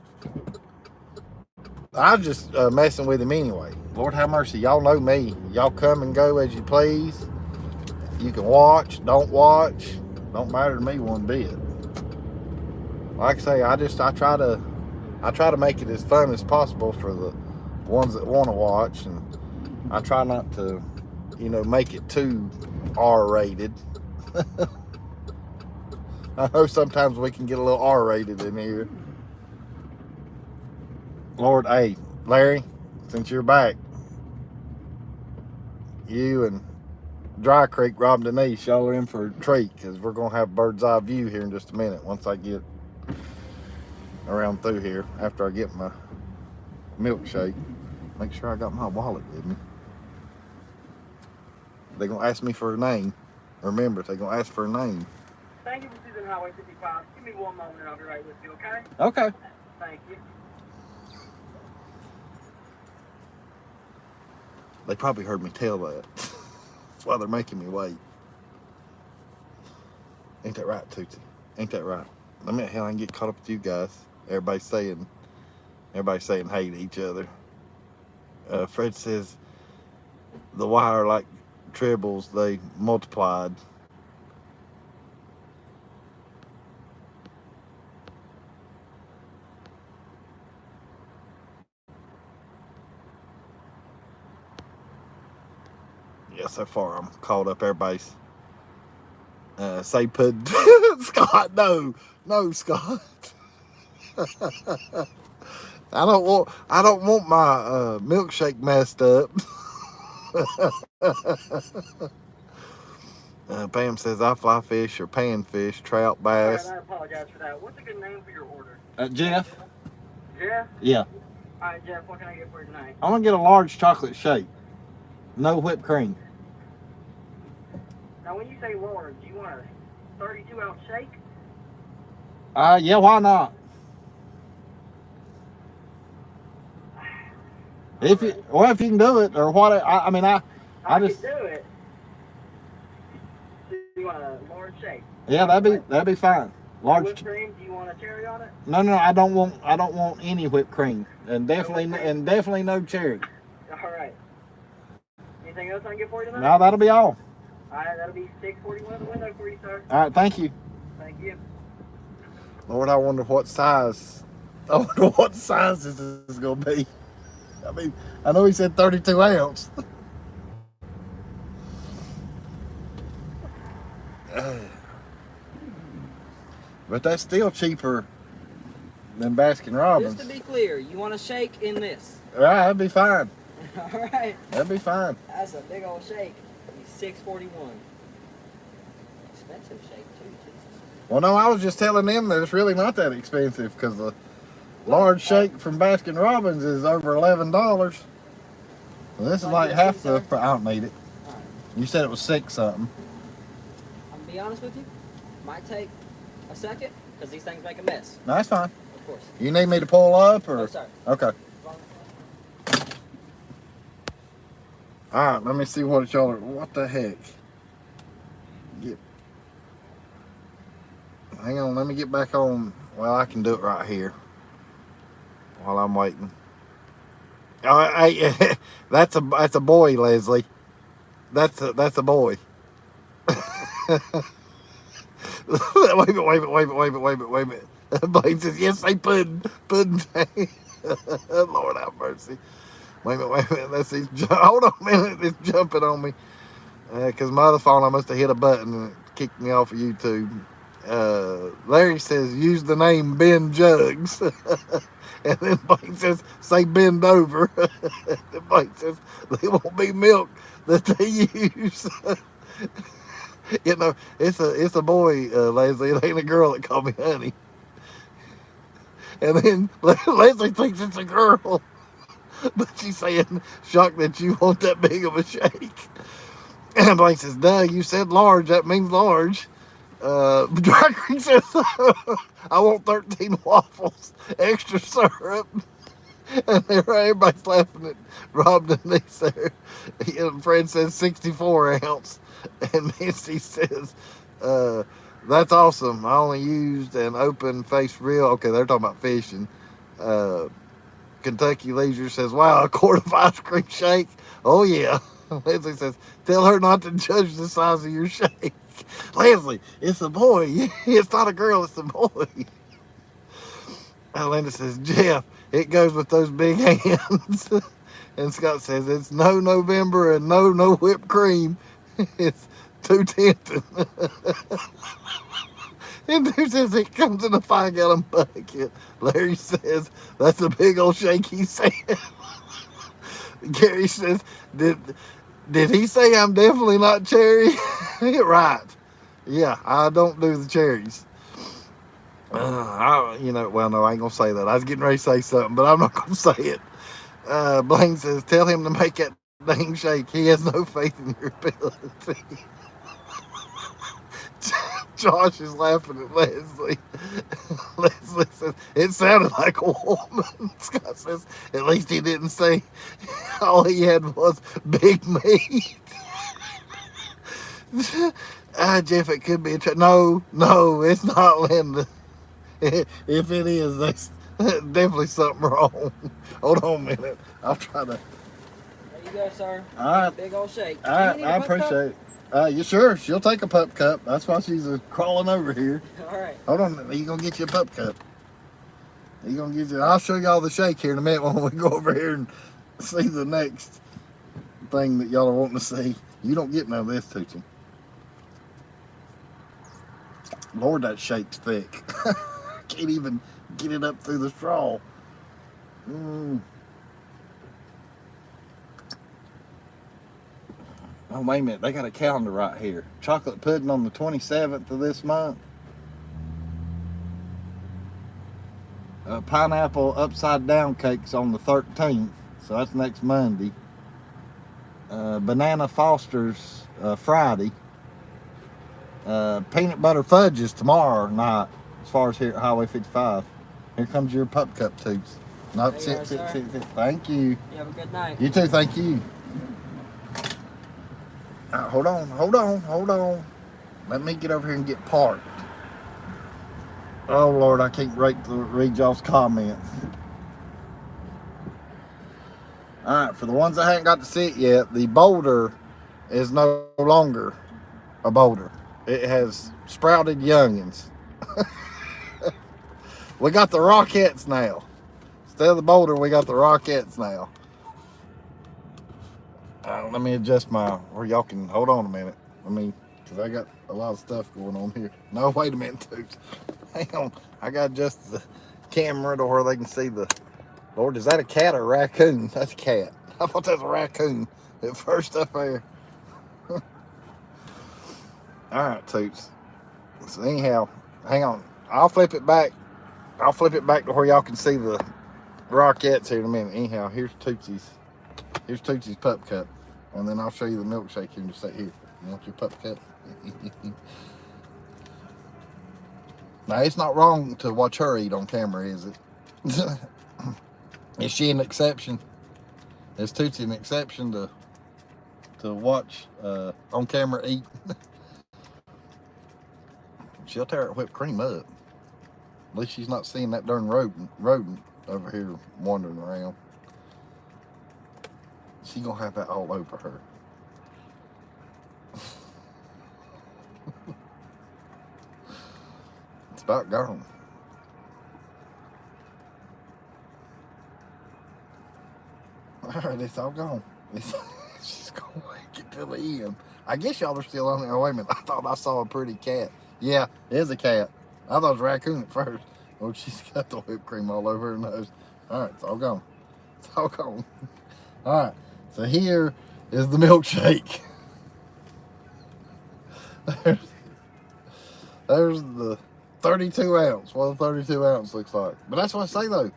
S1: I was just messing with him anyway. Lord have mercy. Y'all know me. Y'all come and go as you please. You can watch, don't watch. Don't matter to me one bit. Like I say, I try to make it as fun as possible for the ones that want to watch, and I try not to, make it too R-rated. I know sometimes we can get a little R-rated in here. Lord, hey, Larry, since you're back, you and Dry Creek, Rob Denise, y'all are in for a treat, because we're going to have bird's eye view here in just a minute once I get around through here, after I get my milkshake. Make sure I got my wallet with me. They're going to ask me for a name. Remember, they're going to ask for a name.
S3: Thank you for choosing Highway 55. Give me one moment and I'll be right with you, okay?
S1: Okay.
S3: Thank you.
S1: They probably heard me tell that. That's why they're making me wait. Ain't that right, Tootsie? Ain't that right? I mean, hell, I can get caught up with you guys. Everybody's saying hey to each other. Fred says the wire like tribbles, they multiplied. Yeah, so far I'm caught up. Everybody's say put Scott, no, Scott. I don't want my milkshake messed up. Pam says I fly fish or panfish, trout, bass.
S3: Alright, I apologize for that. What's a good name for your order?
S1: Jeff?
S3: Jeff?
S1: Yeah.
S3: Alright, Jeff, what can I get for you tonight?
S1: I'm gonna get a large chocolate shake. No whipped cream.
S3: Now, when you say large, do you want a 32-ounce shake?
S1: Yeah, why not? If you can do it, or what? I just
S3: can do it. Do you want a large shake?
S1: Yeah, that'd be fine. Large.
S3: Whipped cream? Do you want a cherry on it?
S1: No, I don't want any whipped cream, and definitely no cherry.
S3: All right. Anything else I can get for you tonight?
S1: No, that'll be all.
S3: All right, that'll be 641 at the window for you, sir.
S1: All right, thank you.
S3: Thank you.
S1: Lord, I wonder what size. I wonder what size this is gonna be. I mean, I know he said 32 ounce. But that's still cheaper than Baskin Robbins.
S3: Just to be clear, you want a shake in this?
S1: All right, that'd be fine.
S3: All right.
S1: That'd be fine.
S3: That's a big old shake. It's $6.41. Expensive shake too. Jesus.
S1: Well, no, I was just telling them that it's really not that expensive, because the large shake from Baskin Robbins is over $11. Well, this is like half the. I don't need it.
S3: All right.
S1: You said it was $6 something.
S3: I'm gonna be honest with you. Might take a second because these things make a mess.
S1: No, that's fine.
S3: Of course.
S1: You need me to pull up, or?
S3: No, sorry.
S1: Okay. All right, let me see what y'all are. What the heck? Hang on, let me get back on. Well, I can do it right here while I'm waiting. Hey, that's a boy, Leslie. That's a boy. Wait a minute. Blake says, yes, they pudding. Lord have mercy. Wait a minute. Let's see. Hold on a minute. It's jumping on me. Because my other phone, I must have hit a button and it kicked me off of YouTube. Larry says, use the name Ben Jugs. And then Blake says, say bend over. And Blake says, they won't be milk that they use. It's a boy, Leslie. It ain't a girl that called me honey. And then Leslie thinks it's a girl. But she's saying, shocked that you want that big of a shake. And Blake says, duh, you said large. That means large. Dry Creek says, I want 13 waffles, extra syrup. And everybody's laughing at Rob Denise there. And Fred says 64 ounce. And Misty says, That's awesome. I only used an open face reel. Okay, they're talking about fishing. Kentucky Leisure says, wow, a quart of ice cream shake. Oh, yeah. Leslie says, tell her not to judge the size of your shake. Leslie, it's a boy. It's not a girl, it's a boy. Linda says, Jeff, it goes with those big hands. And Scott says, it's no November and no whipped cream. It's too tempting. And dude says it comes in a 5-gallon bucket. Larry says, that's a big old shake, he said. Gary says, did he say I'm definitely not cherry? Right. Yeah, I don't do the cherries. Well, no, I ain't going to say that. I was getting ready to say something, but I'm not going to say it. Blaine says, tell him to make that dang shake. He has no faith in your ability. Josh is laughing at Leslie. Leslie says, it sounded like a woman. Scott says, at least he didn't say all he had was big meat. Jeff, it could be no, it's not Linda. If it is, there's definitely something wrong. Hold on a minute. I'll try to.
S3: There you go, sir.
S1: All right.
S3: Big old shake.
S1: All right, I appreciate it. You sure? She'll take a pup cup. That's why she's crawling over here.
S3: All right.
S1: Hold on. You gonna get you a pup cup? You gonna get you? I'll show you all the shake here in a minute when we go over here and see the next thing that y'all are wanting to see. You don't get none of this, Tootsie. Lord, that shake's thick. Can't even get it up through the straw. Oh, wait a minute. They got a calendar right here. Chocolate pudding on the 27th of this month. Pineapple upside down cakes on the 13th. So that's next Monday. Banana Foster's Friday. Peanut butter fudge is tomorrow night, as far as here at Highway 55. Here comes your pup cup, Toots. Nope, sit. Thank you.
S3: You have a good night.
S1: You too, thank you. Hold on. Let me get over here and get parked. Oh, Lord, I can't wait to read y'all's comments. All right, for the ones that haven't got to see it yet, the boulder is no longer a boulder. It has sprouted youngins. We got the Rockettes now. Instead of the boulder, we got the Rockettes now. Let me adjust where y'all can, hold on a minute. Because I got a lot of stuff going on here. No, wait a minute, Toots. Hang on. I got to adjust the camera to where they can see the, Lord, is that a cat or a raccoon? That's a cat. I thought that was a raccoon at first up there. All right, Toots. So anyhow, hang on. I'll flip it back to where y'all can see the Rockettes here in a minute. Anyhow, here's Tootsie's pup cup. And then I'll show you the milkshake here in just a second. Here. You want your pup cup? Now, it's not wrong to watch her eat on camera, is it? Is she an exception? Is Tootsie an exception to watch on camera eat? She'll tear her whipped cream up. At least she's not seeing that darn rodent over here wandering around. She gonna have that all over her. It's about gone. Alright, it's all gone. She's gonna make it to the end. I guess y'all are still on there. Oh, wait a minute. I thought I saw a pretty cat. Yeah, it is a cat. I thought it was a raccoon at first. Oh, she's got the whipped cream all over her nose. Alright, it's all gone. It's all gone. Alright, so here is the milkshake. There's the 32 ounce. What a 32 ounce looks like. But that's what I say though.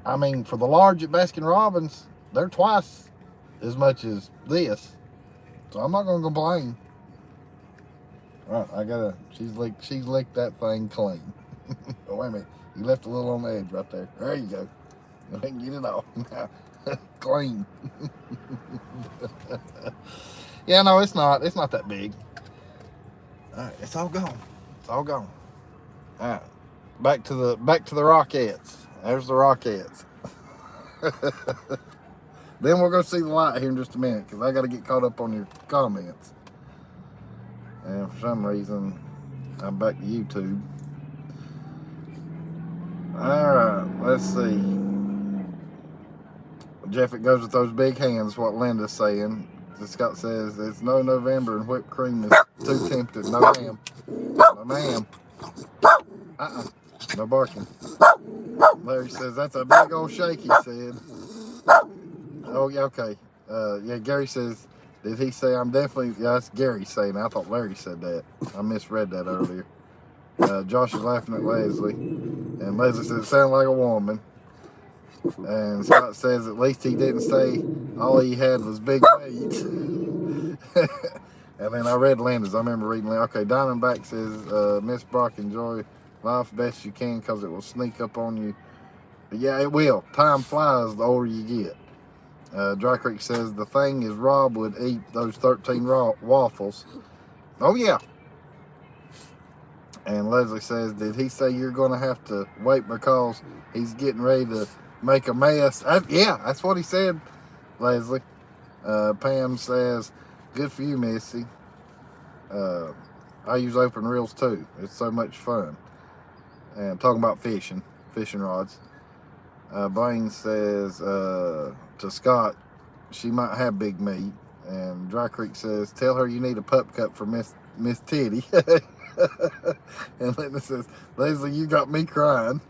S1: I mean, for the large at Baskin Robbins, they're twice as much as this. So I'm not gonna complain. All right, she's licked that thing clean. Oh, wait a minute. You left a little on the edge right there. There you go. Go ahead and get it off. Clean. Yeah, no, it's not that big. All right, it's all gone. It's all gone. All right. Back to the Rockettes. There's the Rockettes. Then we'll go see the light here in just a minute because I got to get caught up on your comments. And for some reason, I'm back to YouTube. Alright, let's see. Jeff, it goes with those big hands, what Linda's saying. Scott says, it's no November and whipped cream is too tempting. No, ma'am. No, ma'am. No barking. Larry says, that's a big old shake, he said. Oh, yeah, okay. Yeah, Gary says, did he say I'm definitely, yeah, that's Gary saying. I thought Larry said that. I misread that earlier. Josh is laughing at Leslie. And Leslie says, it sounded like a woman. And Scott says, at least he didn't say all he had was big meat. And then I read Linda's. I remember reading Linda. Okay, Diamondback says, Miss Brock, enjoy life best you can because it will sneak up on you. But yeah, it will. Time flies the older you get. Dry Creek says, the thing is Rob would eat those 13 raw waffles. Oh, yeah. And Leslie says, did he say you're going to have to wait because he's getting ready to make a mess? Yeah, that's what he said, Leslie. Pam says, good for you, Missy. I use open reels too. It's so much fun. And talking about fishing rods. Blaine says to Scott, she might have big meat. And Dry Creek says, tell her you need a pup cup for Miss Titty. And Linda says, Leslie, you got me crying.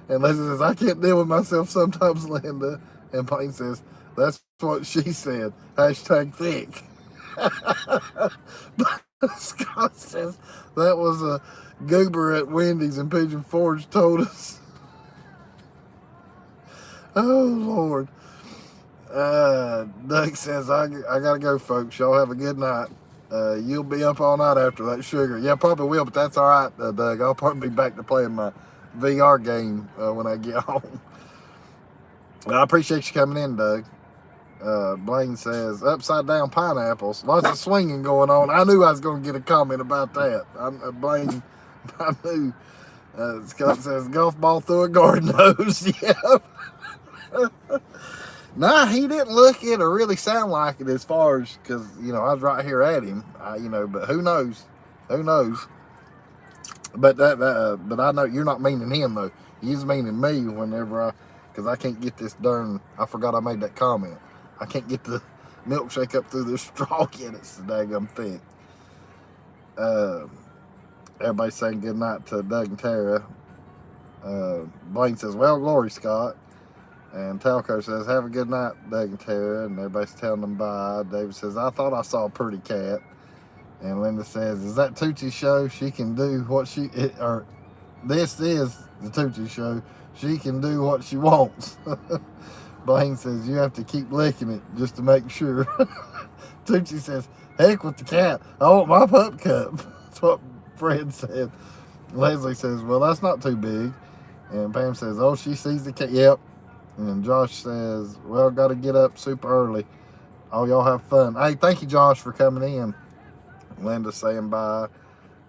S1: And Leslie says, I can't deal with myself sometimes, Linda. And Blaine says, that's what she said. Hashtag thick. Scott says, that was a goober at Wendy's and Pigeon Forge told us. Oh, Lord. Doug says, I got to go, folks. Y'all have a good night. You'll be up all night after that sugar. Yeah, probably will, but that's all right, Doug. I'll probably be back to playing my VR game when I get home. I appreciate you coming in, Doug. Blaine says, upside down pineapples. Lots of swinging going on. I knew I was going to get a comment about that. Blaine, I knew. Scott says, golf ball through a garden hose. Yeah. Nah, he didn't look it or really sound like it as far as, because, you know, I was right here at him, but who knows? Who knows? But but I know you're not meaning him, though. He's meaning me whenever because I can't get this darn, I forgot I made that comment. I can't get the milkshake up through the straw yet. It's so daggum thick. Everybody's saying good night to Doug and Tara. Blaine says, well, glory, Scott. And Talco says, have a good night, Doug and Tara. And everybody's telling them bye. David says, I thought I saw a pretty cat. And Linda says, is that Tootsie show? She can do what this is the Tootsie show. She can do what she wants. Blaine says, you have to keep licking it just to make sure. Tootsie says, heck with the cat. I want my pup cup. That's what Fred said. Leslie says, well, that's not too big. And Pam says, oh, she sees the cat. Yep. And Josh says, well, got to get up super early. Oh, y'all have fun. Hey, thank you, Josh, for coming in. Linda saying bye.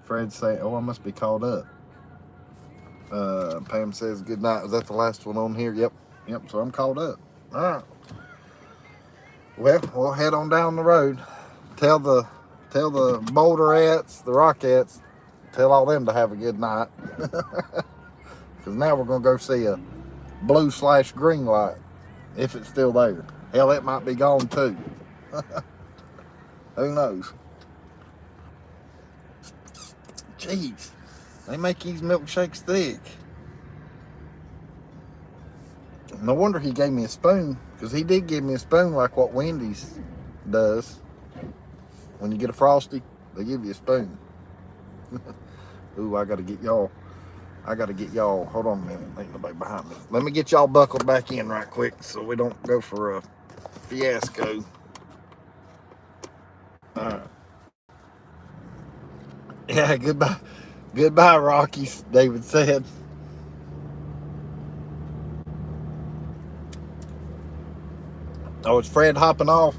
S1: Fred saying, oh, I must be caught up. Pam says, good night. Was that the last one on here? Yep. So I'm caught up. All right. Well, we'll head on down the road. Tell the Boulderettes, the Rockettes, tell all them to have a good night. Because now we're going to go see a blue/green light, if it's still there. Hell, it might be gone too. Who knows? Jeez, they make these milkshakes thick. No wonder he gave me a spoon, because he did give me a spoon like what Wendy's does. When you get a Frosty, they give you a spoon. Ooh, I gotta get y'all. Hold on a minute. Ain't nobody behind me. Let me get y'all buckled back in right quick so we don't go for a fiasco. Alright. Yeah, goodbye. Goodbye, Rockies, David said. Oh, it's Fred hopping off.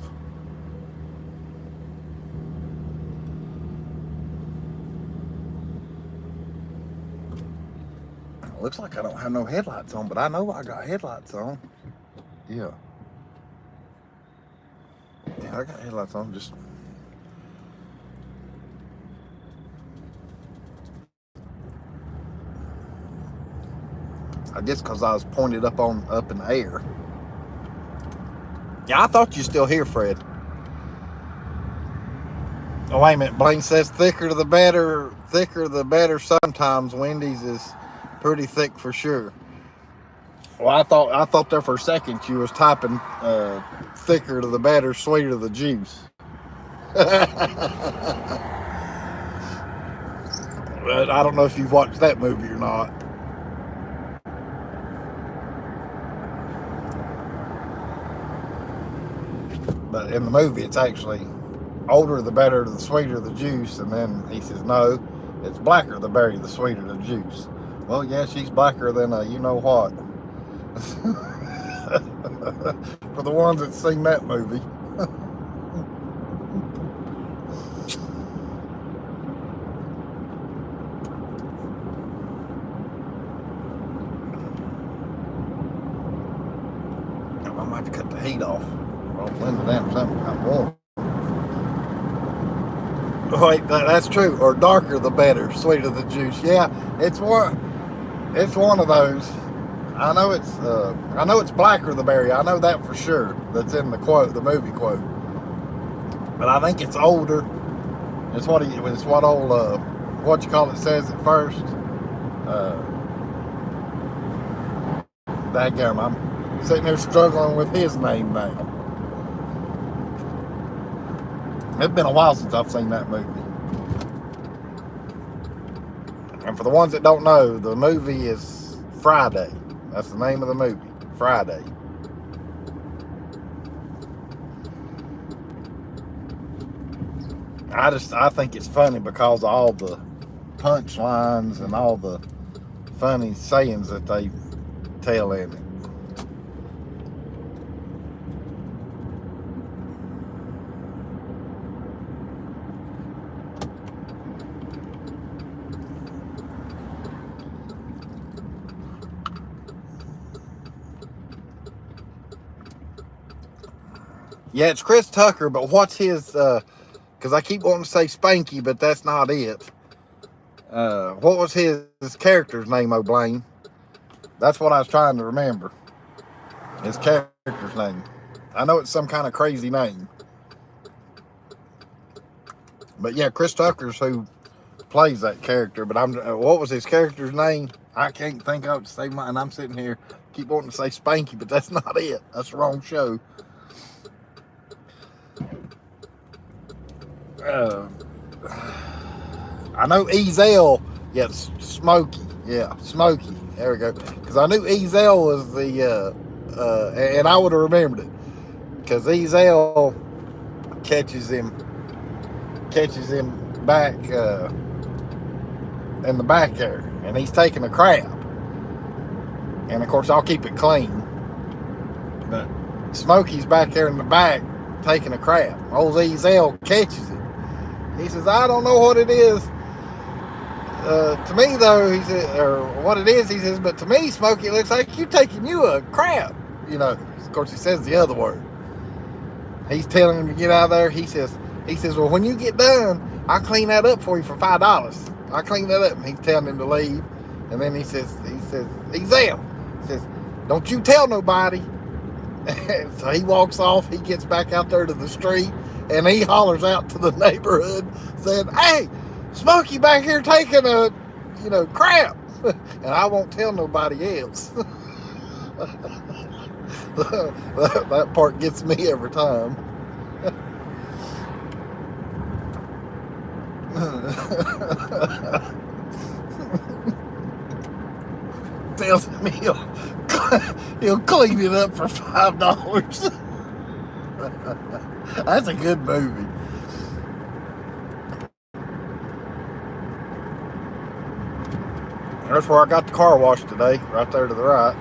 S1: Looks like I don't have no headlights on, but I know I got headlights on. Yeah. Yeah, I got headlights on. Just I guess because I was pointed up in the air. Yeah, I thought you were still here, Fred. Oh, wait a minute. Blaine says thicker the better. Thicker the better. Sometimes Wendy's is pretty thick for sure. Well, I thought there for a second you was typing thicker the better, sweeter the juice. But I don't know if you've watched that movie or not. But in the movie, it's actually older the better, the sweeter the juice. And then he says, no, it's blacker the berry, the sweeter the juice. Well, yeah, she's blacker than you know what. For the ones that seen that movie. I might have to cut the heat off. Well, blend it down something got warm. Wait, that's true. Or darker the better, sweeter the juice. Yeah, it's one of those. I know it's blacker the berry. I know that for sure. That's in the quote, the movie quote. But I think it's older. It's what old what you call it says at first. Dadgum, I'm sitting there struggling with his name now. It's been a while since I've seen that movie. And for the ones that don't know, the movie is Friday. That's the name of the movie, Friday. I think it's funny because of all the punchlines and all the funny sayings that they tell in it. Yeah, it's Chris Tucker, but what's his, because I keep wanting to say Spanky, but that's not it. What was his character's name, O'Blaine? That's what I was trying to remember. His character's name. I know it's some kind of crazy name. But yeah, Chris Tucker's who plays that character, but what was his character's name? I can't think of it to save and I'm sitting here, keep wanting to say Spanky, but that's not it. That's the wrong show. I know Ezel. Yeah, Smokey. Yeah, Smokey. There we go. Because I knew Ezel was the, and I would have remembered it. Because Ezel catches him back in the back there, and he's taking a crap. And of course, I'll keep it clean. But Smokey's back there in the back taking a crap. Old Ezel catches it. He says, I don't know what it is. To me, though, he said, or what it is, he says, but to me, Smokey, it looks like you taking you a crap. You know, of course, he says the other word. He's telling him to get out of there. He says, well, when you get done, I'll clean that up for you for $5. I'll clean that up. And he's telling him to leave. And then he says, Ezel. He says, don't you tell nobody. So he walks off. He gets back out there to the street. And he hollers out to the neighborhood saying, hey, Smokey back here taking a, crap. And I won't tell nobody else. That part gets me every time. Tells him he'll clean it up for $5. That's a good movie. That's where I got the car wash today, right there to the right.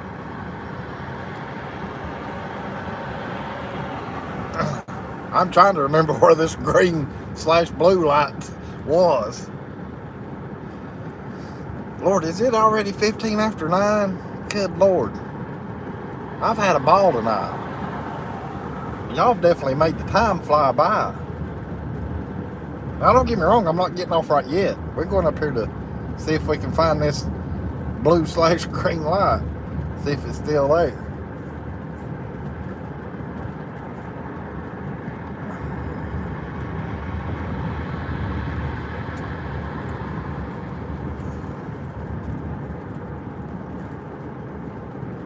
S1: I'm trying to remember where this green/blue light was. Lord, is it already 15 after 9? Good Lord. I've had a ball tonight. Y'all definitely made the time fly by. Now, don't get me wrong, I'm not getting off right yet. We're going up here to see if we can find this blue/green light. See if it's still there.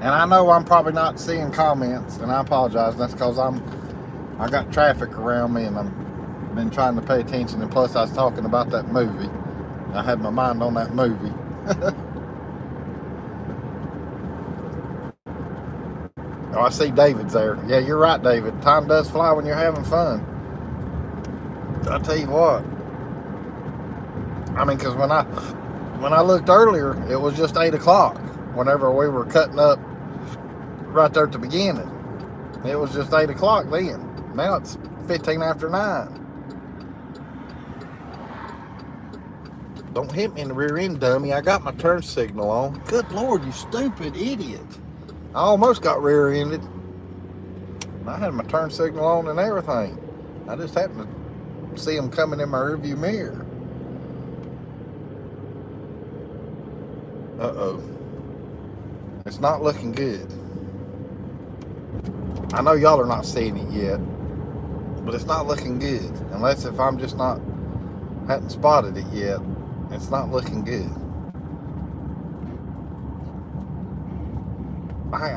S1: And I know I'm probably not seeing comments, and I apologize. That's because I got traffic around me, and I've been trying to pay attention. And plus, I was talking about that movie. I had my mind on that movie. Oh, I see David's there. Yeah, you're right, David. Time does fly when you're having fun. I tell you what. I mean, because when I looked earlier, it was just 8 o'clock. Whenever we were cutting up right there at the beginning, it was just 8 o'clock then. Now it's 15 after 9. Don't hit me in the rear end, dummy. I got my turn signal on. Good Lord, you stupid idiot. I almost got rear-ended. I had my turn signal on and everything. I just happened to see them coming in my rearview mirror. Uh-oh. It's not looking good. I know y'all are not seeing it yet, but it's not looking good. Unless if I'm just hadn't spotted it yet, it's not looking good. Yeah.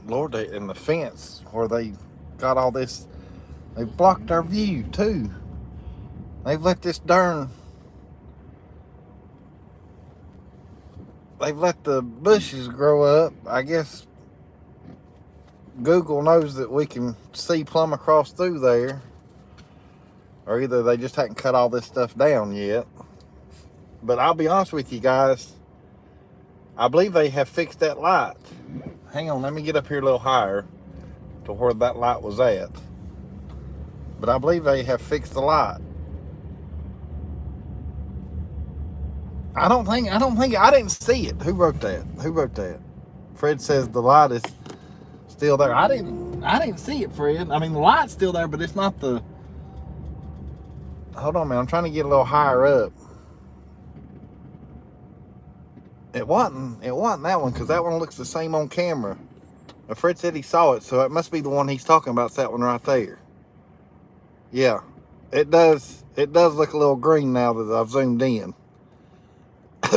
S1: Lord, and the fence where they got all this, they blocked our view too. They've let this they've let the bushes grow up. I guess Google knows that we can see plumb across through there. Or either they just hadn't cut all this stuff down yet. But I'll be honest with you guys, I believe they have fixed that light. Hang on, let me get up here a little higher to where that light was at. But I believe they have fixed the light. I didn't see it. Who wrote that? Fred says the light is still there. I didn't see it, Fred. I mean, the light's still there, but it's not the... Hold on, man. I'm trying to get a little higher up. It wasn't that one, because that one looks the same on camera. And Fred said he saw it, so it must be the one he's talking about. It's that one right there. Yeah, it does look a little green now that I've zoomed in.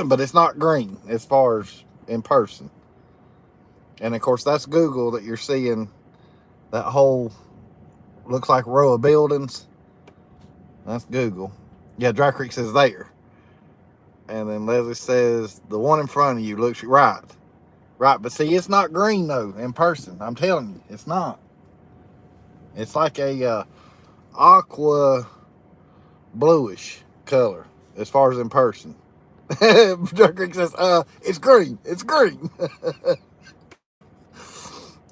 S1: But it's not green as far as in person. And of course, that's Google that you're seeing. That whole looks like row of buildings. That's Google. Yeah, Dry Creek says there. And then Leslie says the one in front of you looks right. Right, but see, it's not green though in person. I'm telling you, it's not. It's like a aqua bluish color as far as in person. Dry Creek says, it's green. It's green.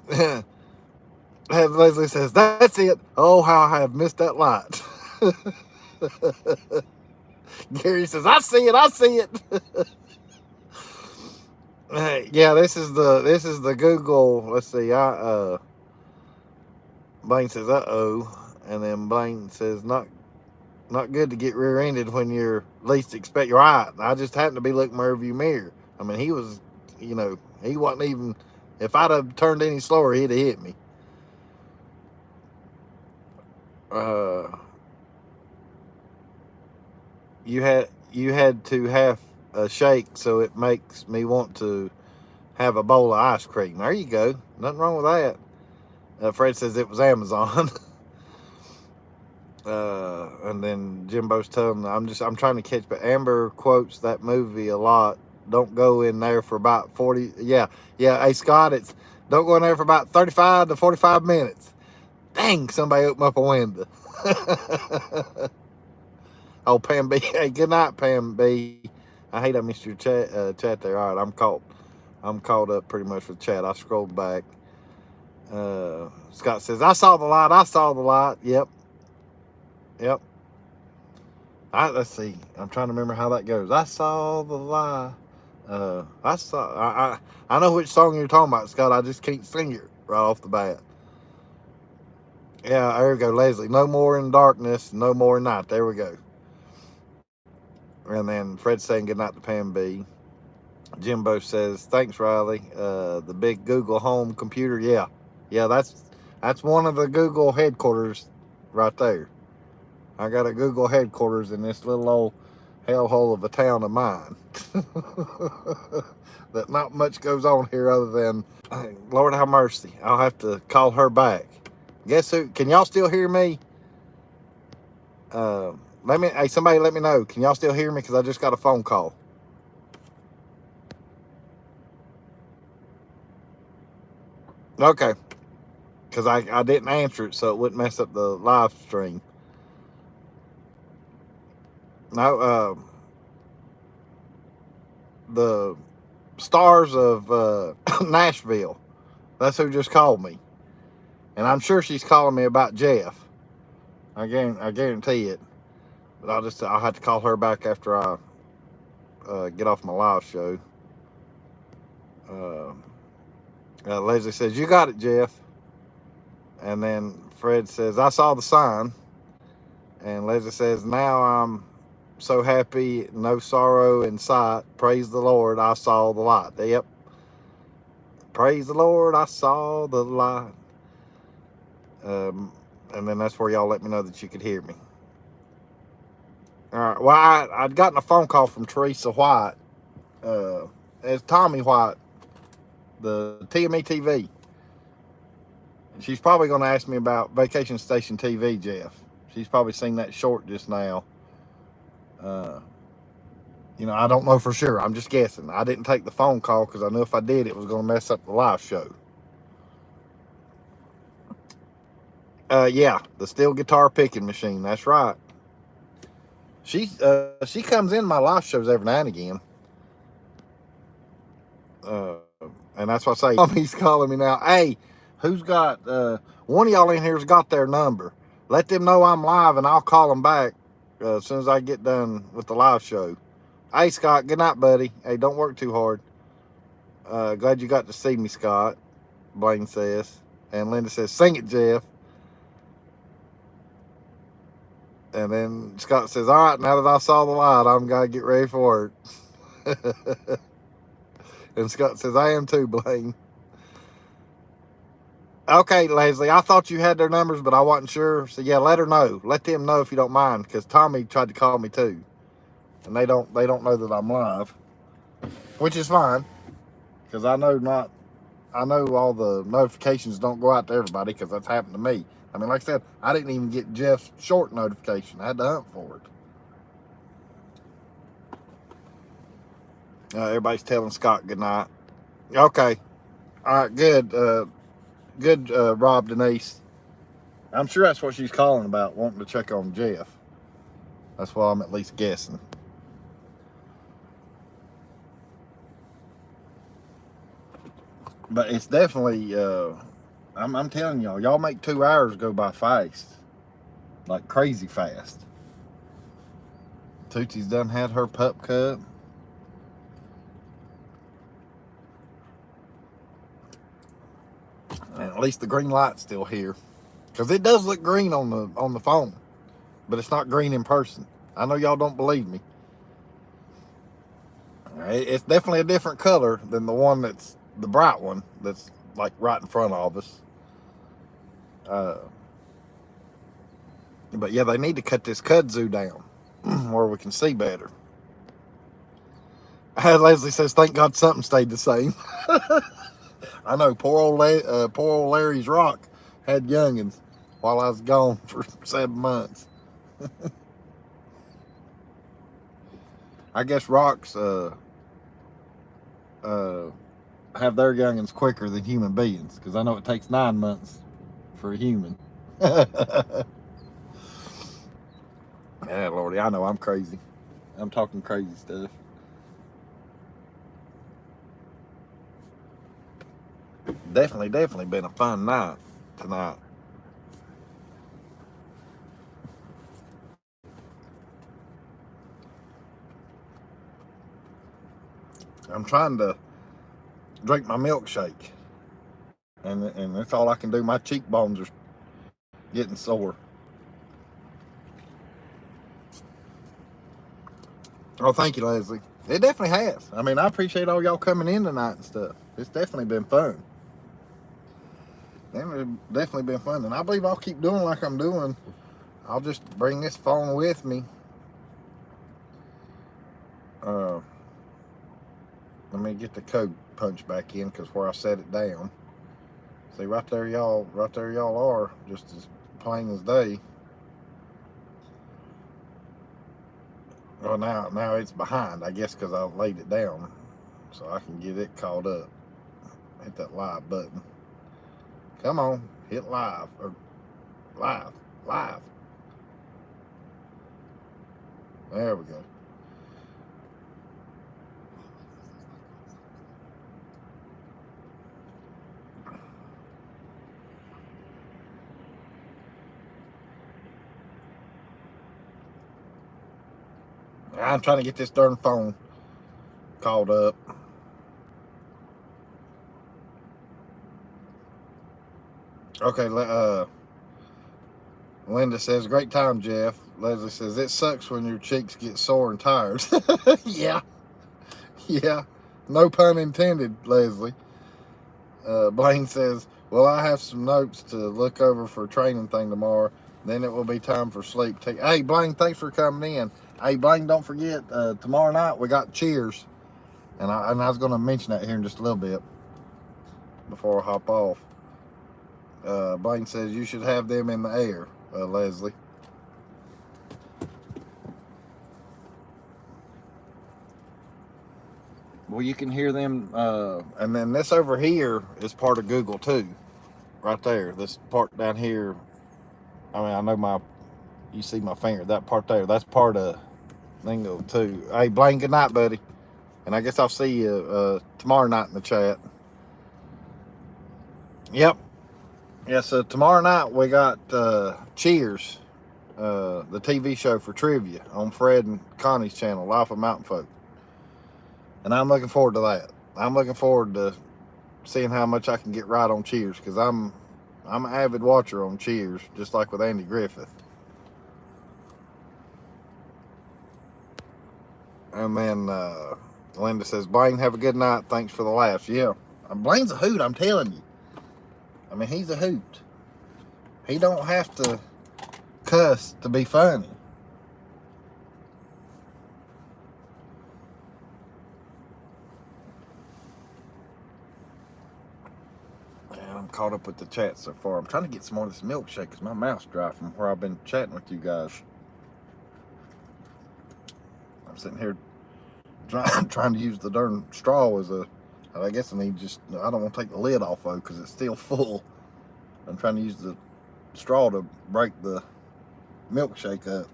S1: And Leslie says, that's it. Oh, how I have missed that light. Gary says, I see it. Yeah, this is the Google. Let's see. Blaine says, uh-oh. And then Blaine says, not good to get rear-ended when you're least expect. You're right. I just happened to be looking my rearview mirror. I mean, he was, he wasn't even, if I'd have turned any slower, he'd have hit me. You had to have a shake, so it makes me want to have a bowl of ice cream. There you go. Nothing wrong with that. Fred says it was Amazon. And then Jimbo's telling me, I'm trying to catch, but Amber quotes that movie a lot. Don't go in there for about 40. Yeah. Hey, Scott, don't go in there for about 35 to 45 minutes. Dang, somebody opened up a window. Oh, Pam B. Hey, good night, Pam B. I hate I missed your chat there. All right, I'm caught up pretty much with chat. I scrolled back. Scott says, I saw the light. I saw the light. Yep. Yep. Let's see. I'm trying to remember how that goes. I saw the light. I know which song you're talking about, Scott. I just can't sing it right off the bat. Yeah, there we go, Leslie. No more in darkness, no more night. There we go. And then Fred saying goodnight to Pam B. Jimbo says, thanks, Riley. The big Google Home computer. Yeah. Yeah, that's one of the Google headquarters right there. I got a Google headquarters in this little old hellhole of a town of mine. That not much goes on here other than, Lord have mercy. I'll have to call her back. Guess who? Can y'all still hear me? Hey, somebody let me know. Can y'all still hear me? Because I just got a phone call. Okay. Because I didn't answer it, so it wouldn't mess up the live stream. No, the stars of Nashville. That's who just called me. And I'm sure she's calling me about Jeff. I guarantee it. But I'll have to call her back after I get off my live show. Leslie says, you got it, Jeff. And then Fred says, I saw the sign. And Leslie says, now I'm so happy, no sorrow in sight. Praise the Lord, I saw the light. Yep. Praise the Lord, I saw the light. And then that's where y'all let me know that you could hear me. All right. Well, I'd gotten a phone call from Teresa White. It's Tommy White, the TME TV. And she's probably going to ask me about Vacation Station TV, Jeff. She's probably seen that short just now. I don't know for sure. I'm just guessing. I didn't take the phone call because I knew if I did, it was going to mess up the live show. Yeah, the steel guitar picking machine. That's right. She comes in my live shows every now and again. And that's why I say, he's calling me now. Hey, who's got, one of y'all in here's got their number. Let them know I'm live and I'll call them back as soon as I get done with the live show. Hey, Scott, good night, buddy. Hey, don't work too hard. Glad you got to see me, Scott, Blaine says. And Linda says, sing it, Jeff. And then Scott says, all right, now that I saw the light, I'm going to get ready for work. And Scott says, I am too, Blaine. Okay, Leslie, I thought you had their numbers, but I wasn't sure. So, yeah, let her know. Let them know if you don't mind, because Tommy tried to call me too. And they don't know that I'm live, which is fine, because I know all the notifications don't go out to everybody, because that's happened to me. I mean, like I said, I didn't even get Jeff's short notification. I had to hunt for it. Everybody's telling Scott good night. Okay. All right, good. Good, Rob Denise. I'm sure that's what she's calling about, wanting to check on Jeff. That's what I'm at least guessing. But it's definitely, I'm telling y'all make 2 hours go by fast. Like crazy fast. Tootsie's done had her pup cup. And at least the green light's still here. Because it does look green on the phone. But it's not green in person. I know y'all don't believe me. It's definitely a different color than the one that's the bright one that's like right in front of us. But yeah, they need to cut this kudzu down where we can see better. Leslie says, thank God something stayed the same. I know, poor old Larry's rock had youngins while I was gone for 7 months. I guess rocks have their youngins quicker than human beings, because I know it takes 9 months for a human. Yeah, Lordy, I know I'm crazy. I'm talking crazy stuff. definitely been a fun night tonight. I'm trying to drink my milkshake, and that's all I can do. My cheekbones are getting sore. Oh, thank you, Leslie. It definitely has. I mean, I appreciate all y'all coming in tonight and stuff. It's definitely been fun. Definitely been fun, and I believe I'll keep doing like I'm doing. I'll just bring this phone with me. Let me get the code punch back in, because where I set it down. See, right there y'all are, just as plain as day. Well, now it's behind, I guess, because I laid it down, so I can get it caught up. Hit that live button. Come on, hit live, or live. There we go. I'm trying to get this darn phone called up. Okay, Linda says, great time, Jeff. Leslie says, it sucks when your cheeks get sore and tired. Yeah. No pun intended, Leslie. Blaine says, well, I have some notes to look over for a training thing tomorrow. Then it will be time for sleep. Hey, Blaine, thanks for coming in. Hey, Blaine, don't forget, tomorrow night we got Cheers. And I was going to mention that here in just a little bit before I hop off. Blaine says you should have them in the air, Leslie. Well, you can hear them. And then this over here is part of Google too. Right there. This part down here. I mean, I know you see my finger. That part there, that's part of Lingo too. Hey, Blaine, good night, buddy. And I guess I'll see you tomorrow night in the chat. Yep. Yeah, so tomorrow night we got Cheers, the TV show for trivia on Fred and Connie's channel, Life of Mountain Folk. And I'm looking forward to that. I'm looking forward to seeing how much I can get right on Cheers, because I'm an avid watcher on Cheers, just like with Andy Griffith. And then Linda says, Blaine, have a good night. Thanks for the laughs. Yeah, Blaine's a hoot, I'm telling you. I mean, he's a hoot. He don't have to cuss to be funny. And I'm caught up with the chat so far. I'm trying to get some more of this milkshake because my mouth's dry from where I've been chatting with you guys. I'm sitting here trying to use the darn straw as a... I guess I don't want to take the lid off though, because it's still full. I'm trying to use the straw to break the milkshake up.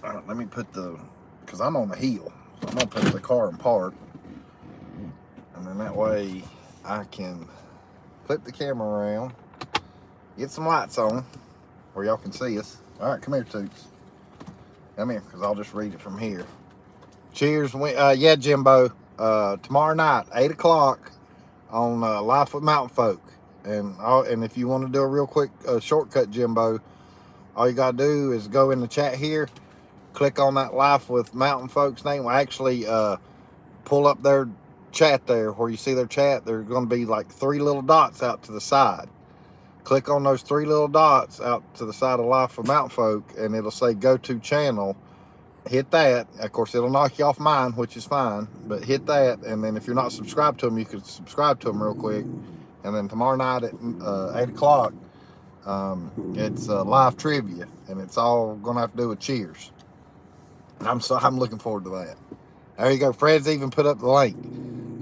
S1: All right, let me put because I'm on the hill, so I'm gonna put the car in park, and then that way I can flip the camera around, get some lights on where y'all can see us. All right, come here, Toots. Come here, because I'll just read it from here. Cheers. Yeah, Jimbo. Tomorrow night, 8 o'clock on Life with Mountain Folk. And if you want to do a real quick shortcut, Jimbo, all you got to do is go in the chat here, click on that Life with Mountain Folks name. We'll actually pull up their chat there where you see their chat. There's going to be like 3 little dots out to the side. Click on those 3 little dots out to the side of Life of Mountain Folk, and it'll say go to channel. Hit that. Of course, it'll knock you off mine, which is fine, but hit that. And then if you're not subscribed to them, you can subscribe to them real quick. And then tomorrow night at 8 o'clock, it's live trivia, and it's all gonna have to do with Cheers. I'm looking forward to that. There you go. Fred's even put up the link,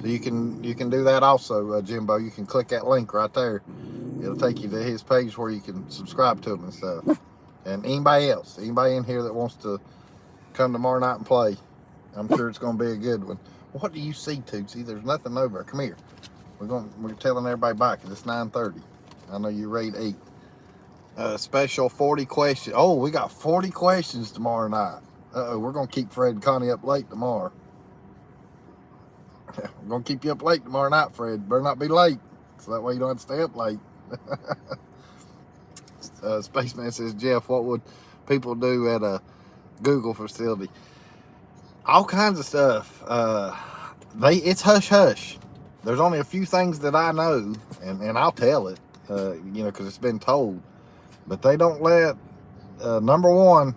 S1: so you can do that also, Jimbo. You can click that link right there, It'll take you to his page where you can subscribe to him and stuff. And anybody else, anybody in here that wants to come tomorrow night and play, I'm sure it's going to be a good one. What do you see, Tootsie? There's nothing over there. Come here. We're telling everybody bye because it's 9:30. I know you're ready to eat. Special 40 questions. Oh, we got 40 questions tomorrow night. We're going to keep Fred and Connie up late tomorrow. We're going to keep you up late tomorrow night, Fred. Better not be late, so that way you don't have to stay up late. Spaceman says, Jeff, what would people do at a Google facility? All kinds of stuff. It's hush hush. There's only a few things that I know, and I'll tell it, because it's been told. But they don't let, number one,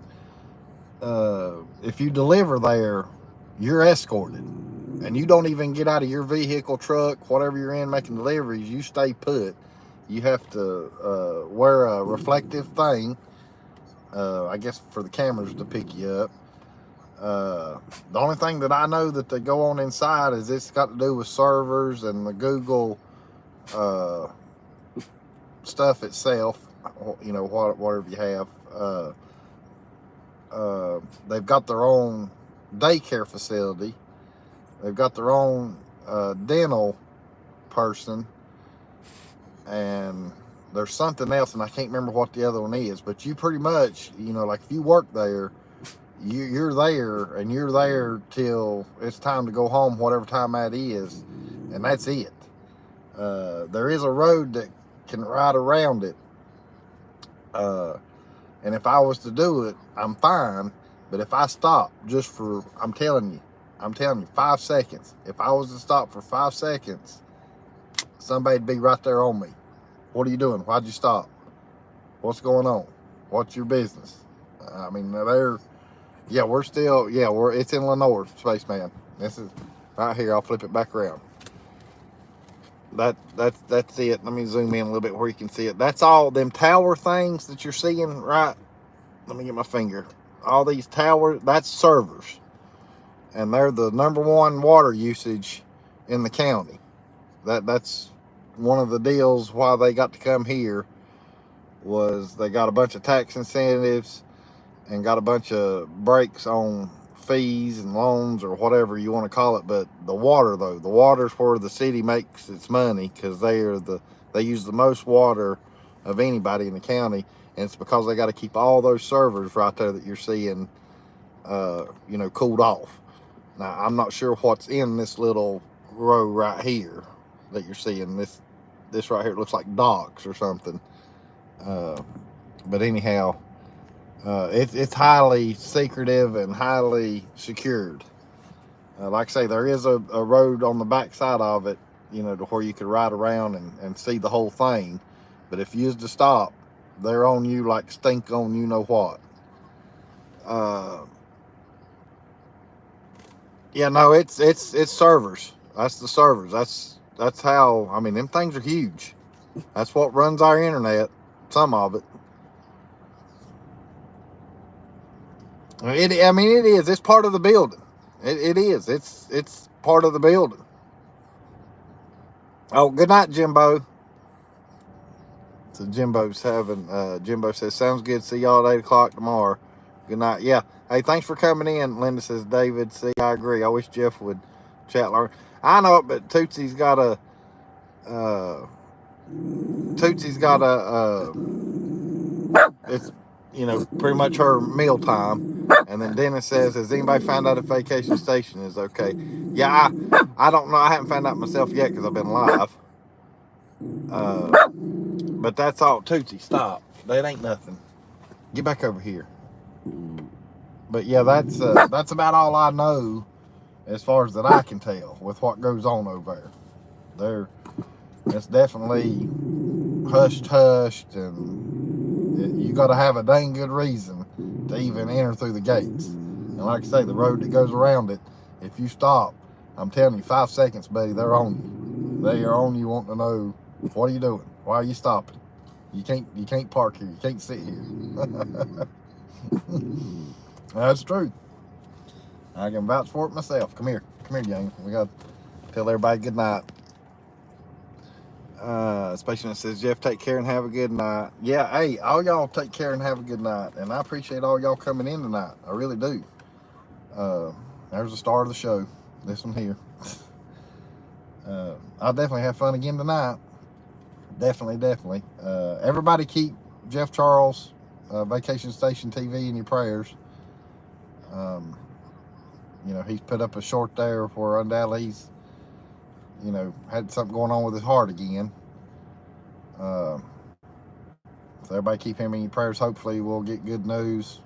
S1: if you deliver there, you're escorted. And you don't even get out of your vehicle, truck, whatever you're in making deliveries. You stay put. You have to wear a reflective thing, I guess for the cameras to pick you up. The only thing that I know that they go on inside is it's got to do with servers and the Google stuff itself, whatever you have. They've got their own daycare facility. They've got their own dental person, and there's something else, and I can't remember what the other one is, but you pretty much, like if you work there, you're there, and you're there till it's time to go home, whatever time that is, and that's it. There is a road that can ride around it, and if I was to do it, I'm fine, but if I stop just for, I'm telling you, 5 seconds. If I was to stop for 5 seconds, somebody'd be right there on me. What are you doing? Why'd you stop? What's going on? What's your business? I mean, it's in Lenoir, Spaceman. This is right here. I'll flip it back around. That's it. Let me zoom in a little bit where you can see it. That's all them tower things that you're seeing, right? Let me get my finger. All these towers, that's servers. And they're the #1 water usage in the county. That's one of the deals why they got to come here, was they got a bunch of tax incentives and got a bunch of breaks on fees and loans or whatever you want to call it. But the water, though, the water's where the city makes its money, because they use the most water of anybody in the county, and it's because they got to keep all those servers right there that you're seeing cooled off. Now, I'm not sure what's in this little row right here that you're seeing. This right here, it looks like docks or something. But anyhow, it's highly secretive and highly secured. Like I say, there is a road on the back side of it, to where you could ride around and see the whole thing. But if you was to stop, they're on you like stink on you know what. It's servers. That's the servers. That's how, I mean, them things are huge. That's what runs our internet, some of it. It is. It's part of the building. It is. It's part of the building. Oh, good night, Jimbo. So Jimbo says, sounds good. See y'all at 8 o'clock tomorrow. Good night. Yeah. Hey, thanks for coming in. Linda says, David, see, I agree. I wish Jeff would chat learn. I know it, but Tootsie's got it's, pretty much her meal time. And then Dennis says, has anybody found out if Vacation Station is okay? Yeah, I don't know. I haven't found out myself yet because I've been live. But that's all. Tootsie, stop. That ain't nothing. Get back over here. But yeah, that's about all I know as far as that I can tell with what goes on over there. It's definitely hushed, and you got to have a dang good reason to even enter through the gates. And like I say, the road that goes around it, if you stop, I'm telling you, 5 seconds, buddy, they're on you. They are on you, wanting to know, what are you doing? Why are you stopping? You can't park here. You can't sit here. That's true. I can vouch for it myself. Come here, gang. We got to tell everybody good night. Especially when it says, Jeff, take care and have a good night. Yeah, hey, all y'all take care and have a good night. And I appreciate all y'all coming in tonight. I really do. There's the start of the show. This one here. I'll definitely have fun again tonight. Definitely. Everybody keep Jeff Charles, Vacation Station TV in your prayers. You know, he's put up a short there where undoubtedly he's, you know, had something going on with his heart again. So everybody keep him in your prayers. Hopefully we'll get good news.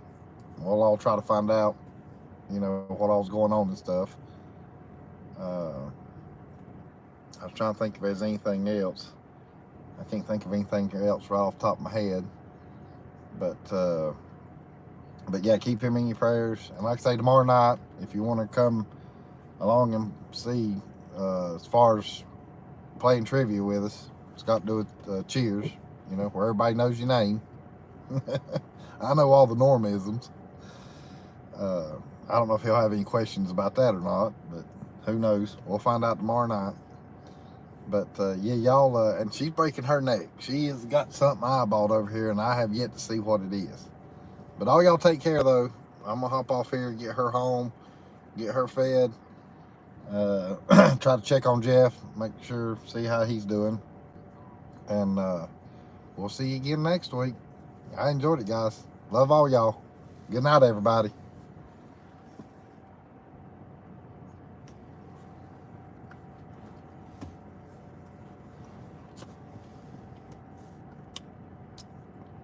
S1: We'll all try to find out, you know, what all's going on and stuff. I was trying to think if there's anything else. I can't think of anything else right off the top of my head. But yeah, keep him in your prayers. And like I say, tomorrow night, if you want to come along and see, as far as playing trivia with us, it's got to do with cheers, you know, where everybody knows your name. I know all the normisms. I don't know if he'll have any questions about that or not, but who knows? We'll find out tomorrow night. But yeah, y'all, and she's breaking her neck. She has got something eyeballed over here, and I have yet to see what it is. But all y'all take care, though. I'm going to hop off here, get her home, get her fed, try to check on Jeff, make sure, see how he's doing. And we'll see you again next week. I enjoyed it, guys. Love all y'all. Good night, everybody.